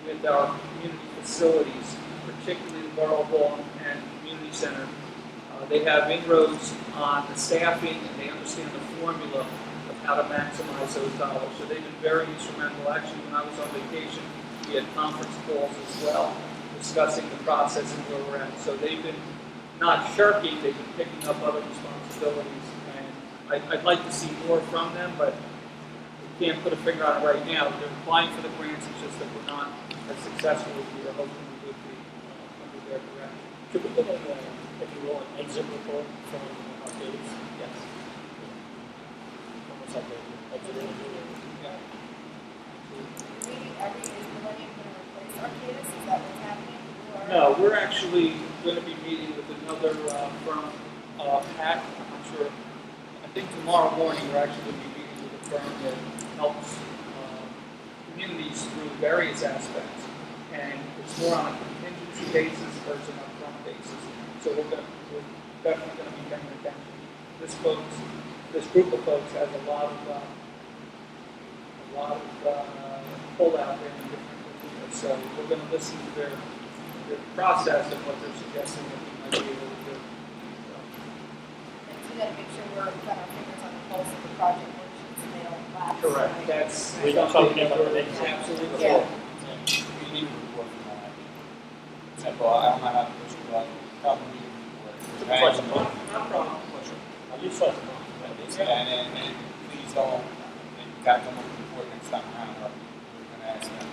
with our community facilities, particularly the Borough Hall and Community Center. They have inroads on the staffing, and they understand the formula of how to maximize those dollars. So they've been very instrumental. Actually, when I was on vacation, we had conference calls as well, discussing the process and where we're at. So they've been not shirking, they've been picking up other responsibilities. And I'd like to see more from them, but we can't put a finger on it right now. They're applying for the grants, it's just that we're not as successful as we were hoping we would be under their direction. Could we get a, if you will, an exit report from Arcadis? Yes. Almost like an exit interview. Yeah. Are we, is Millennium going to replace Arcadis? Is that what's happening? Or? No, we're actually going to be meeting with another firm, PAC, I'm not sure. I think tomorrow morning we're actually going to be meeting with a firm that helps communities through various aspects. and it's more on a contingency basis versus an upfront basis. So we're definitely going to be paying attention. This group of folks has a lot of pull out there in different areas. So we're going to listen to their process and what they're suggesting that we might be able to do. And we gotta make sure we're got our fingers on the pulse of the project worksheets and they don't lapse. Correct. right? That's We don't something talk about that we're it. absolutely. Yeah. We need a report from that. Example, I don't know how to push it, but probably need a report. Question. No problem. I just thought And please don't, got them on the report next time around, or we're gonna ask them.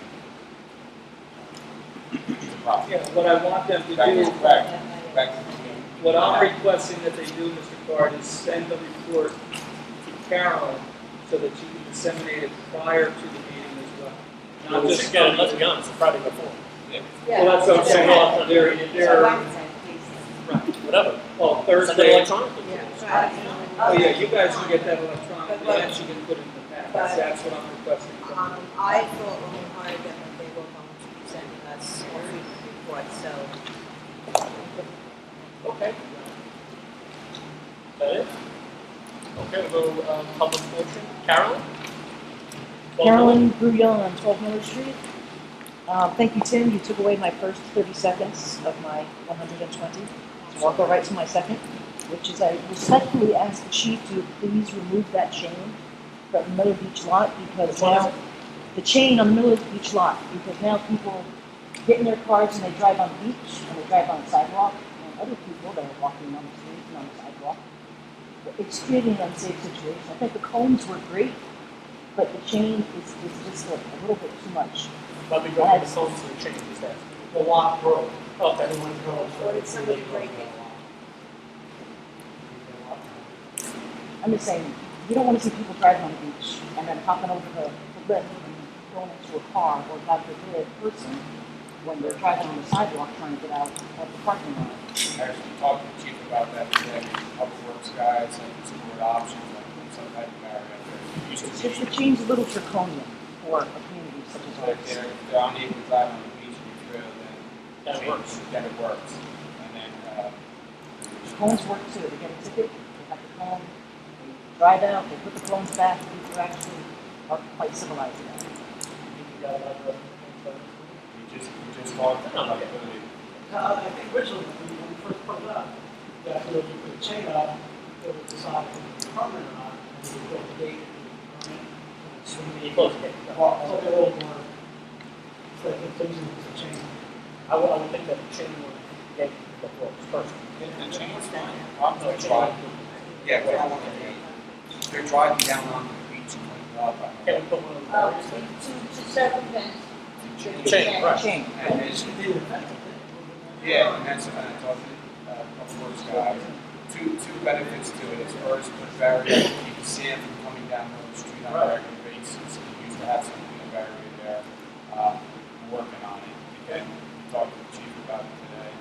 It's a problem. Yeah, what I want them to Back do, to, back to the meeting. what I'm requesting that they do, Mr. Card, is send the report to Carolyn so that she can disseminate it prior to the meeting as well. Not Let's just get it, let's be honest, the Friday before. Well, that's what I'm saying. Yeah. They're Right. Whatever. well, Send it Thursday. electronically. Oh, yeah, you guys can get that electronically, But- and she can put it in the packet. but- That's what I'm requesting from you. I thought when we hired them that they were going to be sending us a weekly report, so. Okay. Is that it? Okay, we'll go, public motion. Carolyn? Carolyn Brouillon on 12 Miller Street. Thank you, Tim. You took away my first 30 seconds of my 120. So I'll go right to my second, which is I respectfully ask the chief to please remove that chain from the Miller Beach lot because Which one is now it? the chain on the Miller Beach lot because now people get in their cars and they drive on the beach and they drive on the sidewalk and other people that are walking on the street and on the sidewalk. It's creating an unsafe situation. I think the cones were great, but the chain is just a little bit too much. Let me go ahead and phone to the change this that. The lot broke. Okay. Everyone goes. Or did somebody break it? I'm just saying, you don't want to see people driving on the beach and then hopping over the lip and going into a car or God forbid a person when they're driving on the sidewalk trying to get out of the parking lot. I actually talked to the chief about that today, public works guys, and some more options, like some type of barrier there. It used It's to just be the chain's a little draconian for a community such as that ours. they're unable to drive on the beach and trail, That works. then it works. And then, Cones work too. They get a ticket, they have the cone, they drive out, they put the cones back, people actually are quite civilized about it. You got another we just talked about it. I think originally, when we first put it up, that you put the chain up, it was decided if it was permanent or not, and you built a gate, permanent, and it's swinging. You close the gate. Well, it's like a little more, it's like a thing with the chain. I would think that the chain would get the floors first. The chain's fine. I'm gonna try. Yeah, but I want to, they're driving down on the beach and cleaning up. Can we put one of Oh, those barriers in? to circumvent. Chain, right. Chain. And it's, It did affect it. yeah, and that's, I talked to, public works guys. Two benefits to it is first, put a barrier to keep the sand from coming down the street on a regular basis. We used to have some barrier there. We're working on it. Again, talked to the chief about it today.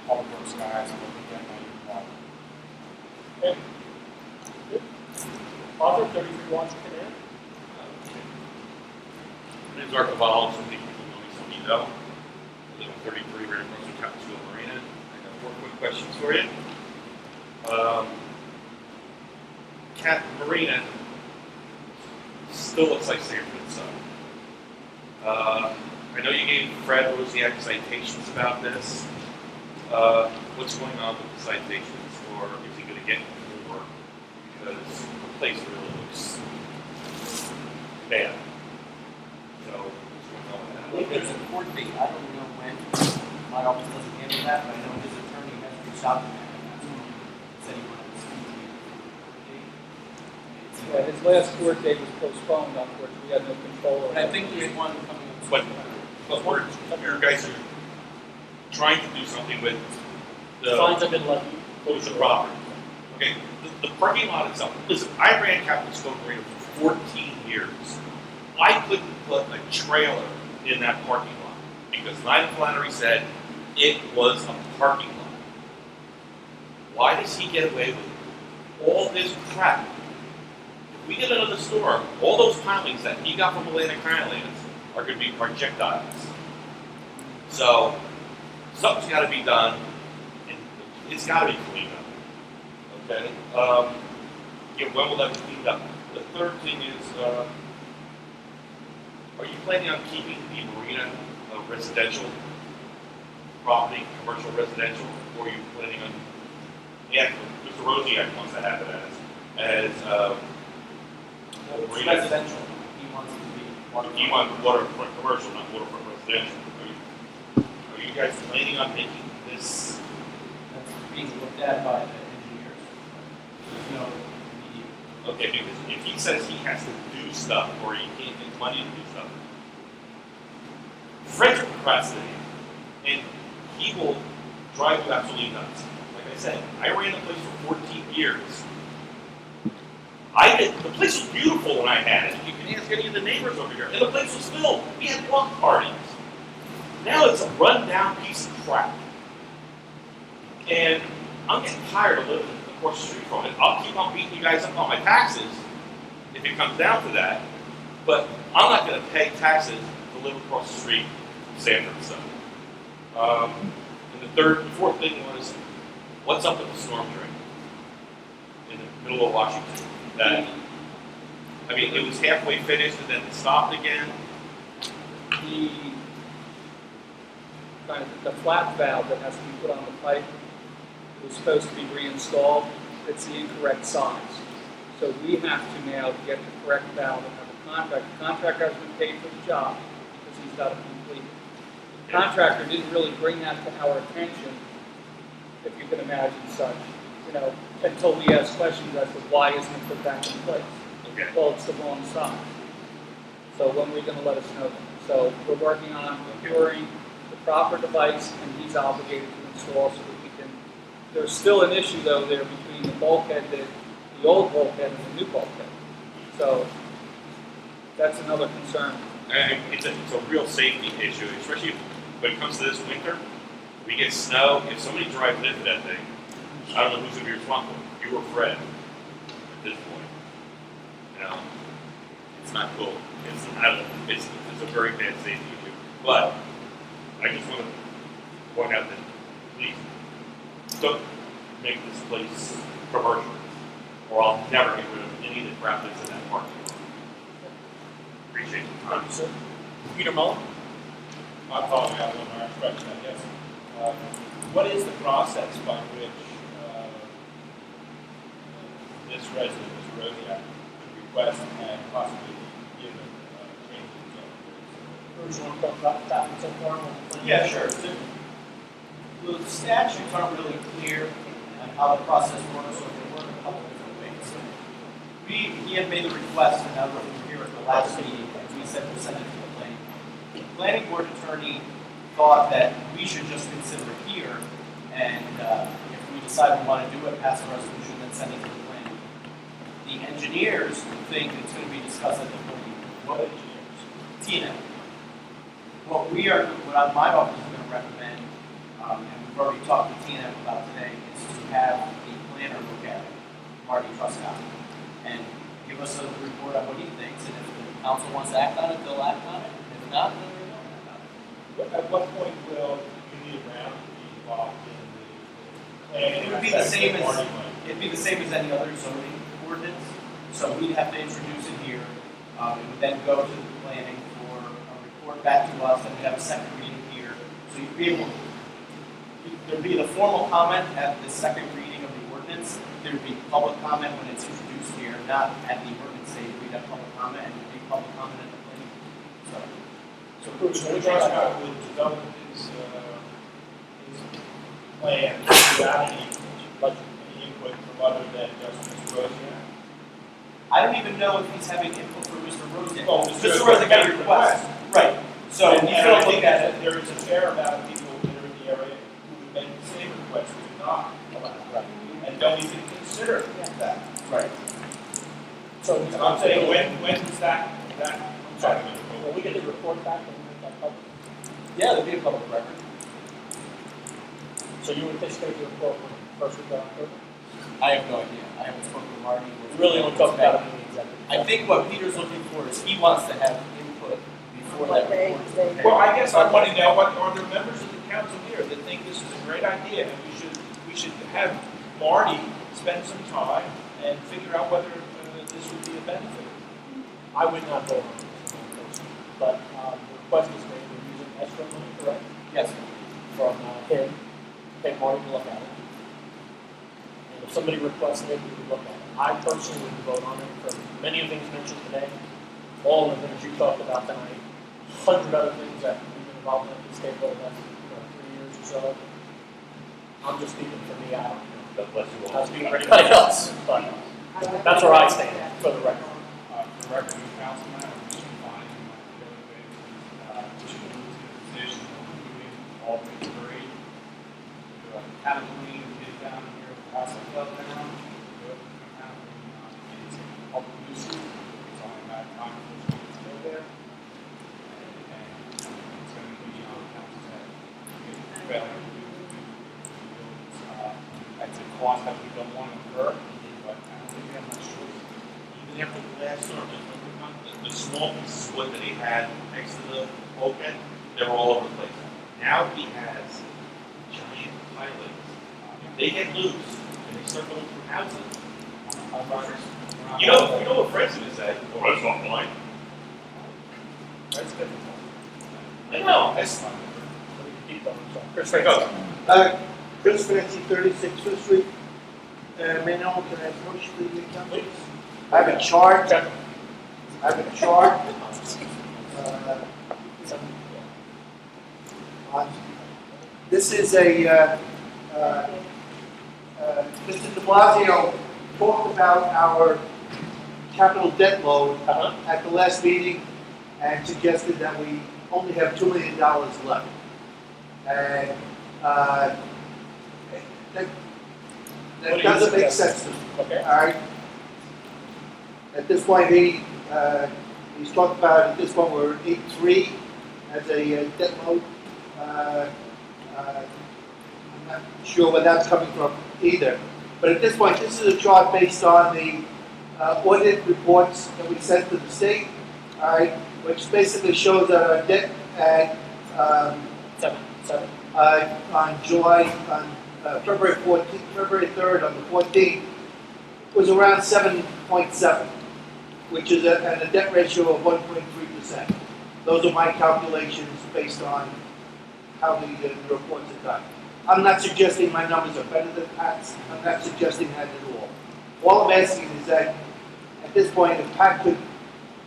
Public works guys, looking at my involvement. Okay. Good. Arthur, 33 Washington Ave. My name's Arthur Val, some people know me, some of you don't. I live on 33 right across from Capitol Marina. I got 4 quick questions for you. Marina still looks like Sanford itself. I know you gave Fred Wozniak citations about this. What's going on with the citations, or is he going to get more? Because the place really looks bad. So, what's going on with that? I think there's a court date, I don't know when, my office doesn't handle that, but I know his attorney has reached out to him, and that's when he said he wanted to speak to me for the court date. Yeah, his last court date was postponed, unfortunately, we had no control over But I it. think there's one coming up. But you guys are trying to do something with the Fines have been levied. with the property. Okay, the parking lot itself. Listen, I ran Capitol Stone Marina for 14 years. I couldn't put a trailer in that parking lot because Nigel Flannery said it was a parking lot. Why does he get away with all this crap? If we get another storm, all those pilings that he got from Atlantic Highlands, are going to be projectiles. So something's got to be done, and it's got to be cleaned up. Okay. When will that be cleaned up? The third thing is, are you planning on keeping the marina residential property, commercial residential, or are you planning on? Yeah, Mr. Rosiak wants to have it as It's residential. He wants it to be waterfront. you want waterfront commercial, not waterfront residential. Are you guys planning on making this? That's being looked at by the engineers. There's no immediate. Okay, because if he says he has to do stuff or he can't get money to do stuff, Fred's procrastinating, and he will drive you absolutely nuts. Like I said, I ran the place for 14 years. The place was beautiful when I had it. You can ask any of the neighbors over here. And the place was filled. We had block parties. Now it's a run-down piece of crap. And I'm getting tired of living across the street from it. I'll keep on beating you guys up on my taxes if it comes down to that. But I'm not going to pay taxes to live across the street from Sanford and Son. And the fourth thing was, what's up with the storm drain in the middle of Washington? It was halfway finished and then it stopped again. The flap valve that has to be put on the pipe was supposed to be reinstalled. It's the incorrect size. So we have to now get the correct valve and have a contract. The contractor has been paid for the job because he's got to complete it. The contractor didn't really bring that to our attention, if you can imagine such, until we asked questions as to why isn't it put back in place. Okay. Well, it's the wrong size. So when are you going to let us know that? So we're working on procuring the proper device, and he's obligated to install so that we can. There's still an issue though there between the bulkhead, the old bulkhead, and the new bulkhead. So that's another concern. It's a real safety issue, especially when it comes to this winter. We get snow. If somebody drives into that thing, I don't know who's going to be responsible. You or Fred at this point. It's not cool. It's a very bad safety issue. But I just want to point out that please don't make this place commercial, or I'll never get rid of any of the crap that's in that parking lot. Appreciate it. Thank you, sir. Peter Mullen? I'm following up on Mark's question, I guess. What is the process by which this resident, Mr. Rosiak, could request and possibly be given change in zone? Bruce, you want to talk about that one so far? Yeah, sure. The statutes aren't really clear on how the process works, so they work a couple different ways. He had made the request, and now we're here at the last meeting, and we said to send it to the planning. The planning board attorney thought that we should just consider it here, and if we decide we want to do it, pass a resolution, then send it to the planning. The engineers think it's going to be discussed at the planning. What engineers? TNM. What my office is going to recommend, and we've already talked to TNM about today, is to have the planner look at it, Marty Truscott, and give us a report on what he thinks, and if the council wants to act on it, they'll act on it. If not, then they don't act on it. At what point will Community Brown be involved in the planning? It would be the same as any other zoning ordinance. So we'd have to introduce it here. It would then go to the planning for a report back to us, and we'd have a second reading here. So you'd be able. There'd be the formal comment at the second reading of the ordinance. There'd be public comment when it's introduced here, not at the ordinance stage. We'd have public comment, and there'd be public comment at the planning. So Bruce, when we talk about would develop his plan without any input from other than just Mr. Rosiak? I don't even know if he's having input from Mr. Rosiak. Oh, Mr. Rosiak got a request. Right. So and he's I going to think look at it. that there is a fair amount of people that are in the area who would make the same request to not allow it, and don't even consider that. Right. So I'm saying, when does that, I'm sorry. Will we get the report back and make that public? Yeah, there'll be a public record. So you anticipate the report when first week of October? I have no idea. I haven't spoken to We really only talk about it in the executive. I think what Peter's looking for is he wants to have input before before but that. they. Well, I guess I want to know, are there members of the council here that think this is a great idea and we should have Marty spend some time and figure out whether this would be a benefit? I would not vote on this, but the request is made, we're using escrow money, correct? Yes. From him, pay Marty to look at it. And if somebody requested it, we would look at it. I personally would vote on it for many of the things mentioned today, all of the things you talked about tonight, 100 other things that we've been involved in at the state for the last 3 years or so. I'm just speaking for me, I don't know. God bless you all. I'll speak for anybody else, but that's where I stand, for the record. For the record, the councilman, I'm just finding my daily basis, to move to the position of moving all the way to grade. Kind of lean get down here, pass the club down, go kind of lean on into public uses. It's only a matter of time for us to go there. And it's going to be on council's head. Failure to do that's a cost that we don't want to incur, but I don't think we have much choice. Even after the last storm, the small pieces of wood that he had next to the bulkhead, they were all over the place. Now he has giant pilings. If they get loose and they start going through houses, you know what Fred's gonna say? Well, that's not mine. That's good. I know. That's fine. So we can keep going, so. Chris, Go. Chris Fancy, 36 Fifth Street. May I know, can I approach the account, please? I have a chart. This is Mr. de Blasio talked about our capital debt load at the last meeting and suggested that we only have $2 million left. And that doesn't make sense to me. Okay. All right. At this point, he's talked about at this point we're 8.3 as a debt load. I'm not sure where that's coming from either. But at this point, this is a chart based on the audit reports that we sent to the state. All right, which basically shows that our debt at on February 3rd on the 14th was around 7.7, which is at a debt ratio of 1.3%. Those are my calculations based on how the reports are done. I'm not suggesting my numbers are better than Pat's. I'm not suggesting that at all. All I'm asking is that at this point, if Pat could,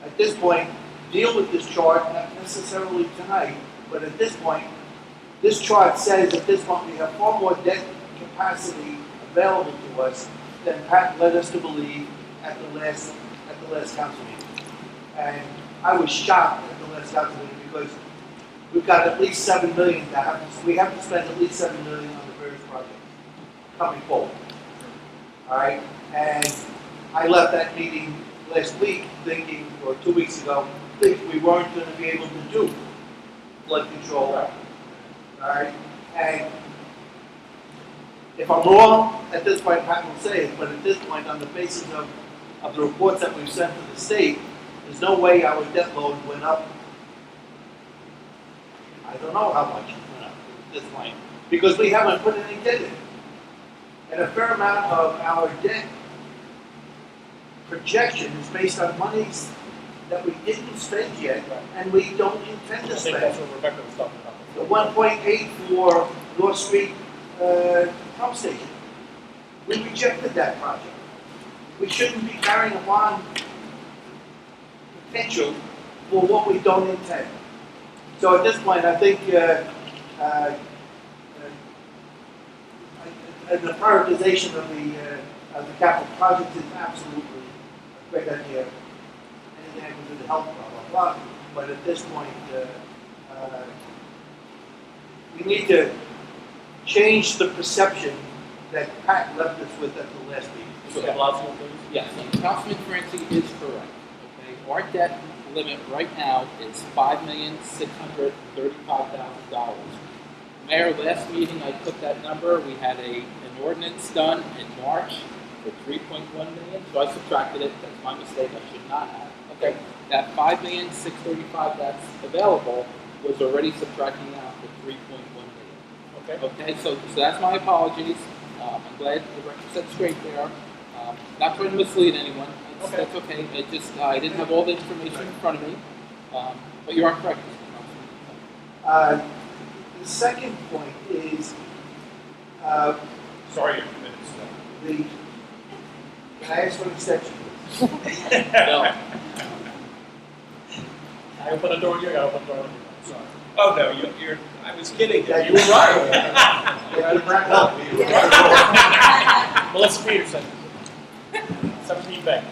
at this point, deal with this chart, not necessarily tonight, but at this point, this chart says at this point we have far more debt capacity available to us than Pat led us to believe at the last council meeting. And I was shocked at the last council meeting because we've got at least $7 million we have to spend at least $7 million on the various projects coming forward. All right, and I left that meeting last week thinking, or 2 weeks ago, thinking we weren't going to be able to do flood control. All right, and if I'm wrong, at this point, Pat will say it, but at this point, on the basis of the reports that we've sent to the state, there's no way our debt load went up. I don't know how much it went up at this point, because we haven't put any debt in. And a fair amount of our debt projection is based on monies that we didn't spend yet, and we don't intend to I think spend. that's what Rebecca was talking about. The 1.8 for North Street pump station. We rejected that project. We shouldn't be carrying on potential for what we don't intend. So at this point, I think the prioritization of the capital project is absolutely a great idea. Anything I can do to help, blah, blah, blah. But at this point, we need to change the perception that Pat left us with at the last meeting. Mr. de Blasio, please. Yes, and Councilman Francie is correct. Okay, our debt limit right now is $5,635,000. Mayor, last meeting I took that number. We had an ordinance done in March for $3.1 million, so I subtracted it. That's my mistake. I should not have. Okay, that 5,635,000 that's available was already subtracting out the 3.1 million. Okay. Okay, so that's my apologies. I'm glad the record set straight there. Not trying to mislead anyone. That's okay. I didn't have all the information in front of me. But you are correct. The second point is, Sorry, your minutes. can I ask for an extension? No. I open the door, you gotta open the door. Sorry. Oh, no, you're, I was kidding. Yeah, You were right. Melissa Peterson. 17 back.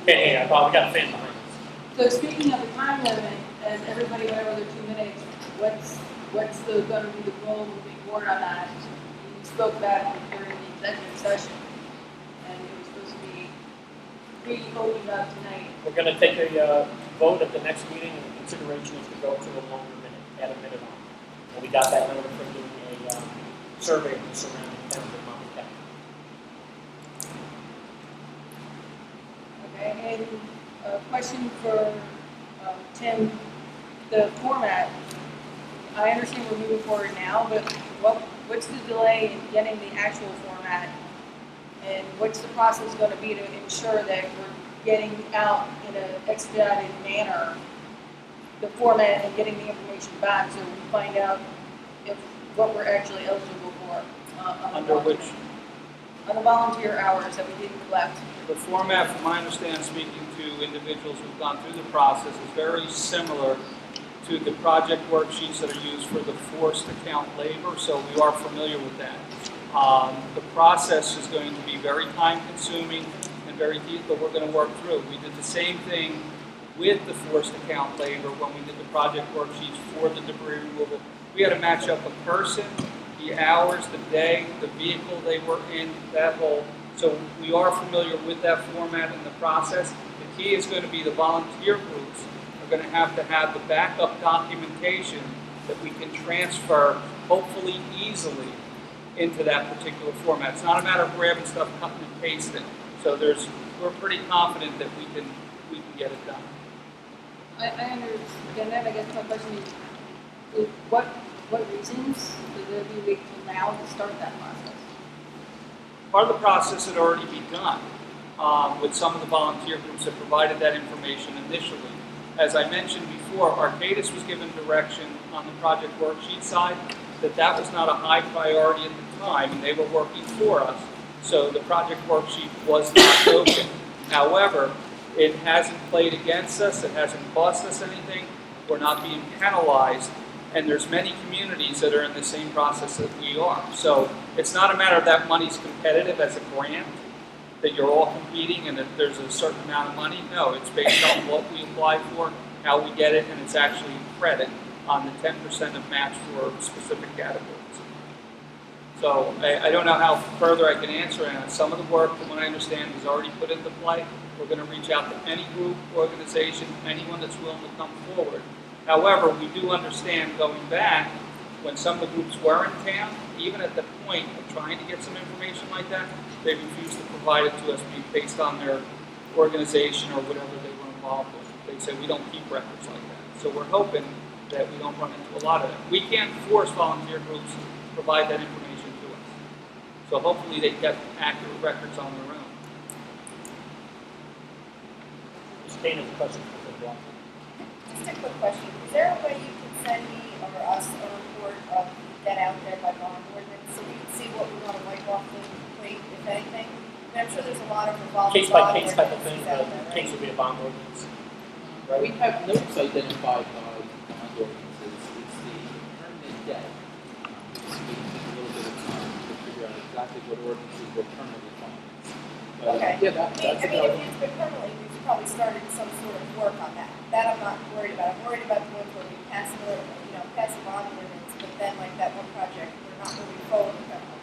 Okay, I probably got a fan behind us. So speaking of the time limit, as everybody went over their 2 minutes, what's going to be the goal moving forward on that? You spoke about it during the executive session, and it was supposed to be re-opened up tonight. We're gonna take a vote at the next meeting, and the consideration is to go to a longer minute, add a minute on. And we got that number from doing a survey of the surrounding towns of Monmouth County. Okay, and a question for Tim, the format. I understand we're moving forward now, but what's the delay in getting the actual format? And what's the process going to be to ensure that we're getting out in an expedited manner the format and getting the information back so we find out if what we're actually eligible for Under which? On the volunteer hours that we didn't collect. The format, from my understanding, speaking to individuals who've gone through the process, is very similar to the project worksheets that are used for the forced account labor, so we are familiar with that. The process is going to be very time-consuming and very deep, but we're going to work through. We did the same thing with the forced account labor when we did the project worksheets for the debris removal. We had to match up a person, the hours, the day, the vehicle they were in, that whole. So we are familiar with that format and the process. The key is going to be the volunteer groups are going to have the backup documentation that we can transfer, hopefully easily, into that particular format. It's not a matter of grabbing stuff, cutting and pasting. So we're pretty confident that we can get it done. I understand that. I guess my question is what reasons did there be wait till now to start that process? Part of the process had already begun with some of the volunteer groups that provided that information initially. As I mentioned before, Arcadis was given direction on the project worksheet side that was not a high priority at the time, and they were working for us, so the project worksheet was not open. However, it hasn't played against us, it hasn't cost us anything, we're not being penalized, and there's many communities that are in the same process that we are. So it's not a matter of that money's competitive as a grant, that you're all competing and that there's a certain amount of money. No, it's based on what we apply for, how we get it, and it's actually credit on the 10% of match for specific categories. So I don't know how further I can answer, and some of the work, from what I understand, is already put into play. We're going to reach out to any group, organization, anyone that's willing to come forward. However, we do understand going back, when some of the groups were in town, even at the point of trying to get some information like that, they refused to provide it to us based on their organization or whatever they were involved with. They said, we don't keep records like that. So we're hoping that we don't run into a lot of that. We can't force volunteer groups to provide that information to us. So hopefully they get accurate records on their own. Ms. Kane has a question for the block. Just a quick question. Is there a way you can send me or us a report of that out there by bond ordinance so we can see what we want to wipe off the plate, if anything? I mean, I'm sure there's a lot of revolving Case by bond case type of thing, ordinances out the there, case right? would be a bond ordinance. We have notes identified by bond ordinances. It's the permanent debt. It's taking a little bit of time to figure out exactly what ordinances were permanently financed. But, Okay. yeah, that's I mean, about if it's been permanently, we've probably started some sort of work on that. That I'm not worried about. I'm worried about the ones where we pass a bond ordinance, but then like that one project, we're not moving forward with that one.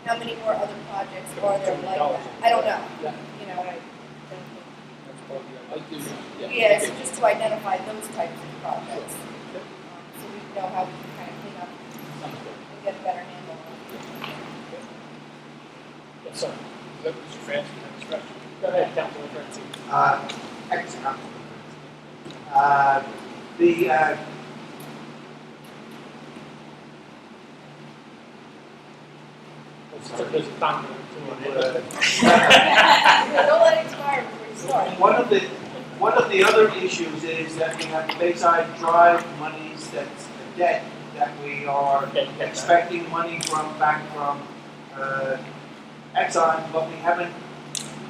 How many more other projects are there like that? I don't know. Yeah. You know, I do. yeah, so just to identify those types of projects. So we know how we can kind of clean up and get a better handle on it. Yes, sir. Mr. Francis, next question. Go ahead, Councilman Francis. Ex-councilman. The, There's a time to Don't let it expire before you start. one of the other issues is that we have the Bayside Drive monies that's a debt that we are expecting money back from Exxon, but we haven't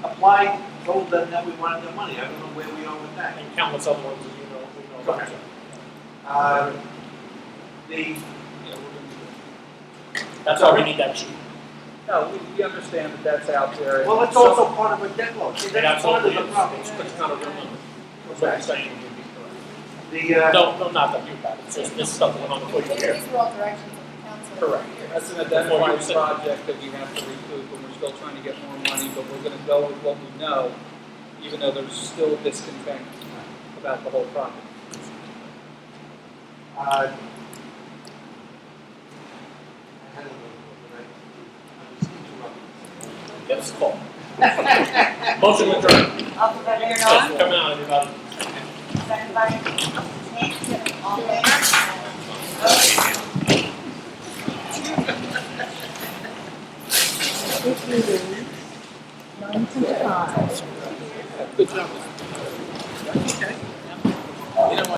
applied, told them that we wanted the money. I don't know where we are with that. and countless other ones that we know about. Correct. The That's why we need that sheet. No, we understand that that's out there. well, it's also part of a debt load. See, It that's part of absolutely the is, problem. but it's not a real number. That's what I'm saying would be correct. The No, not that you bad, it's just this stuff went on before you were here. These were all directions of the council. Correct. That's an Before you were identified sitting. project that we have to recoup, and we're still trying to get more money, but we're gonna go with what we know, even though there's still discontent about the whole project. I had a little bit, but I was interrupted. Get us a call. Motion to adjourn. Up for Mayor Yes, Nolan, come out, everybody. second by Hank, all in favor? It is 9:25. Good job.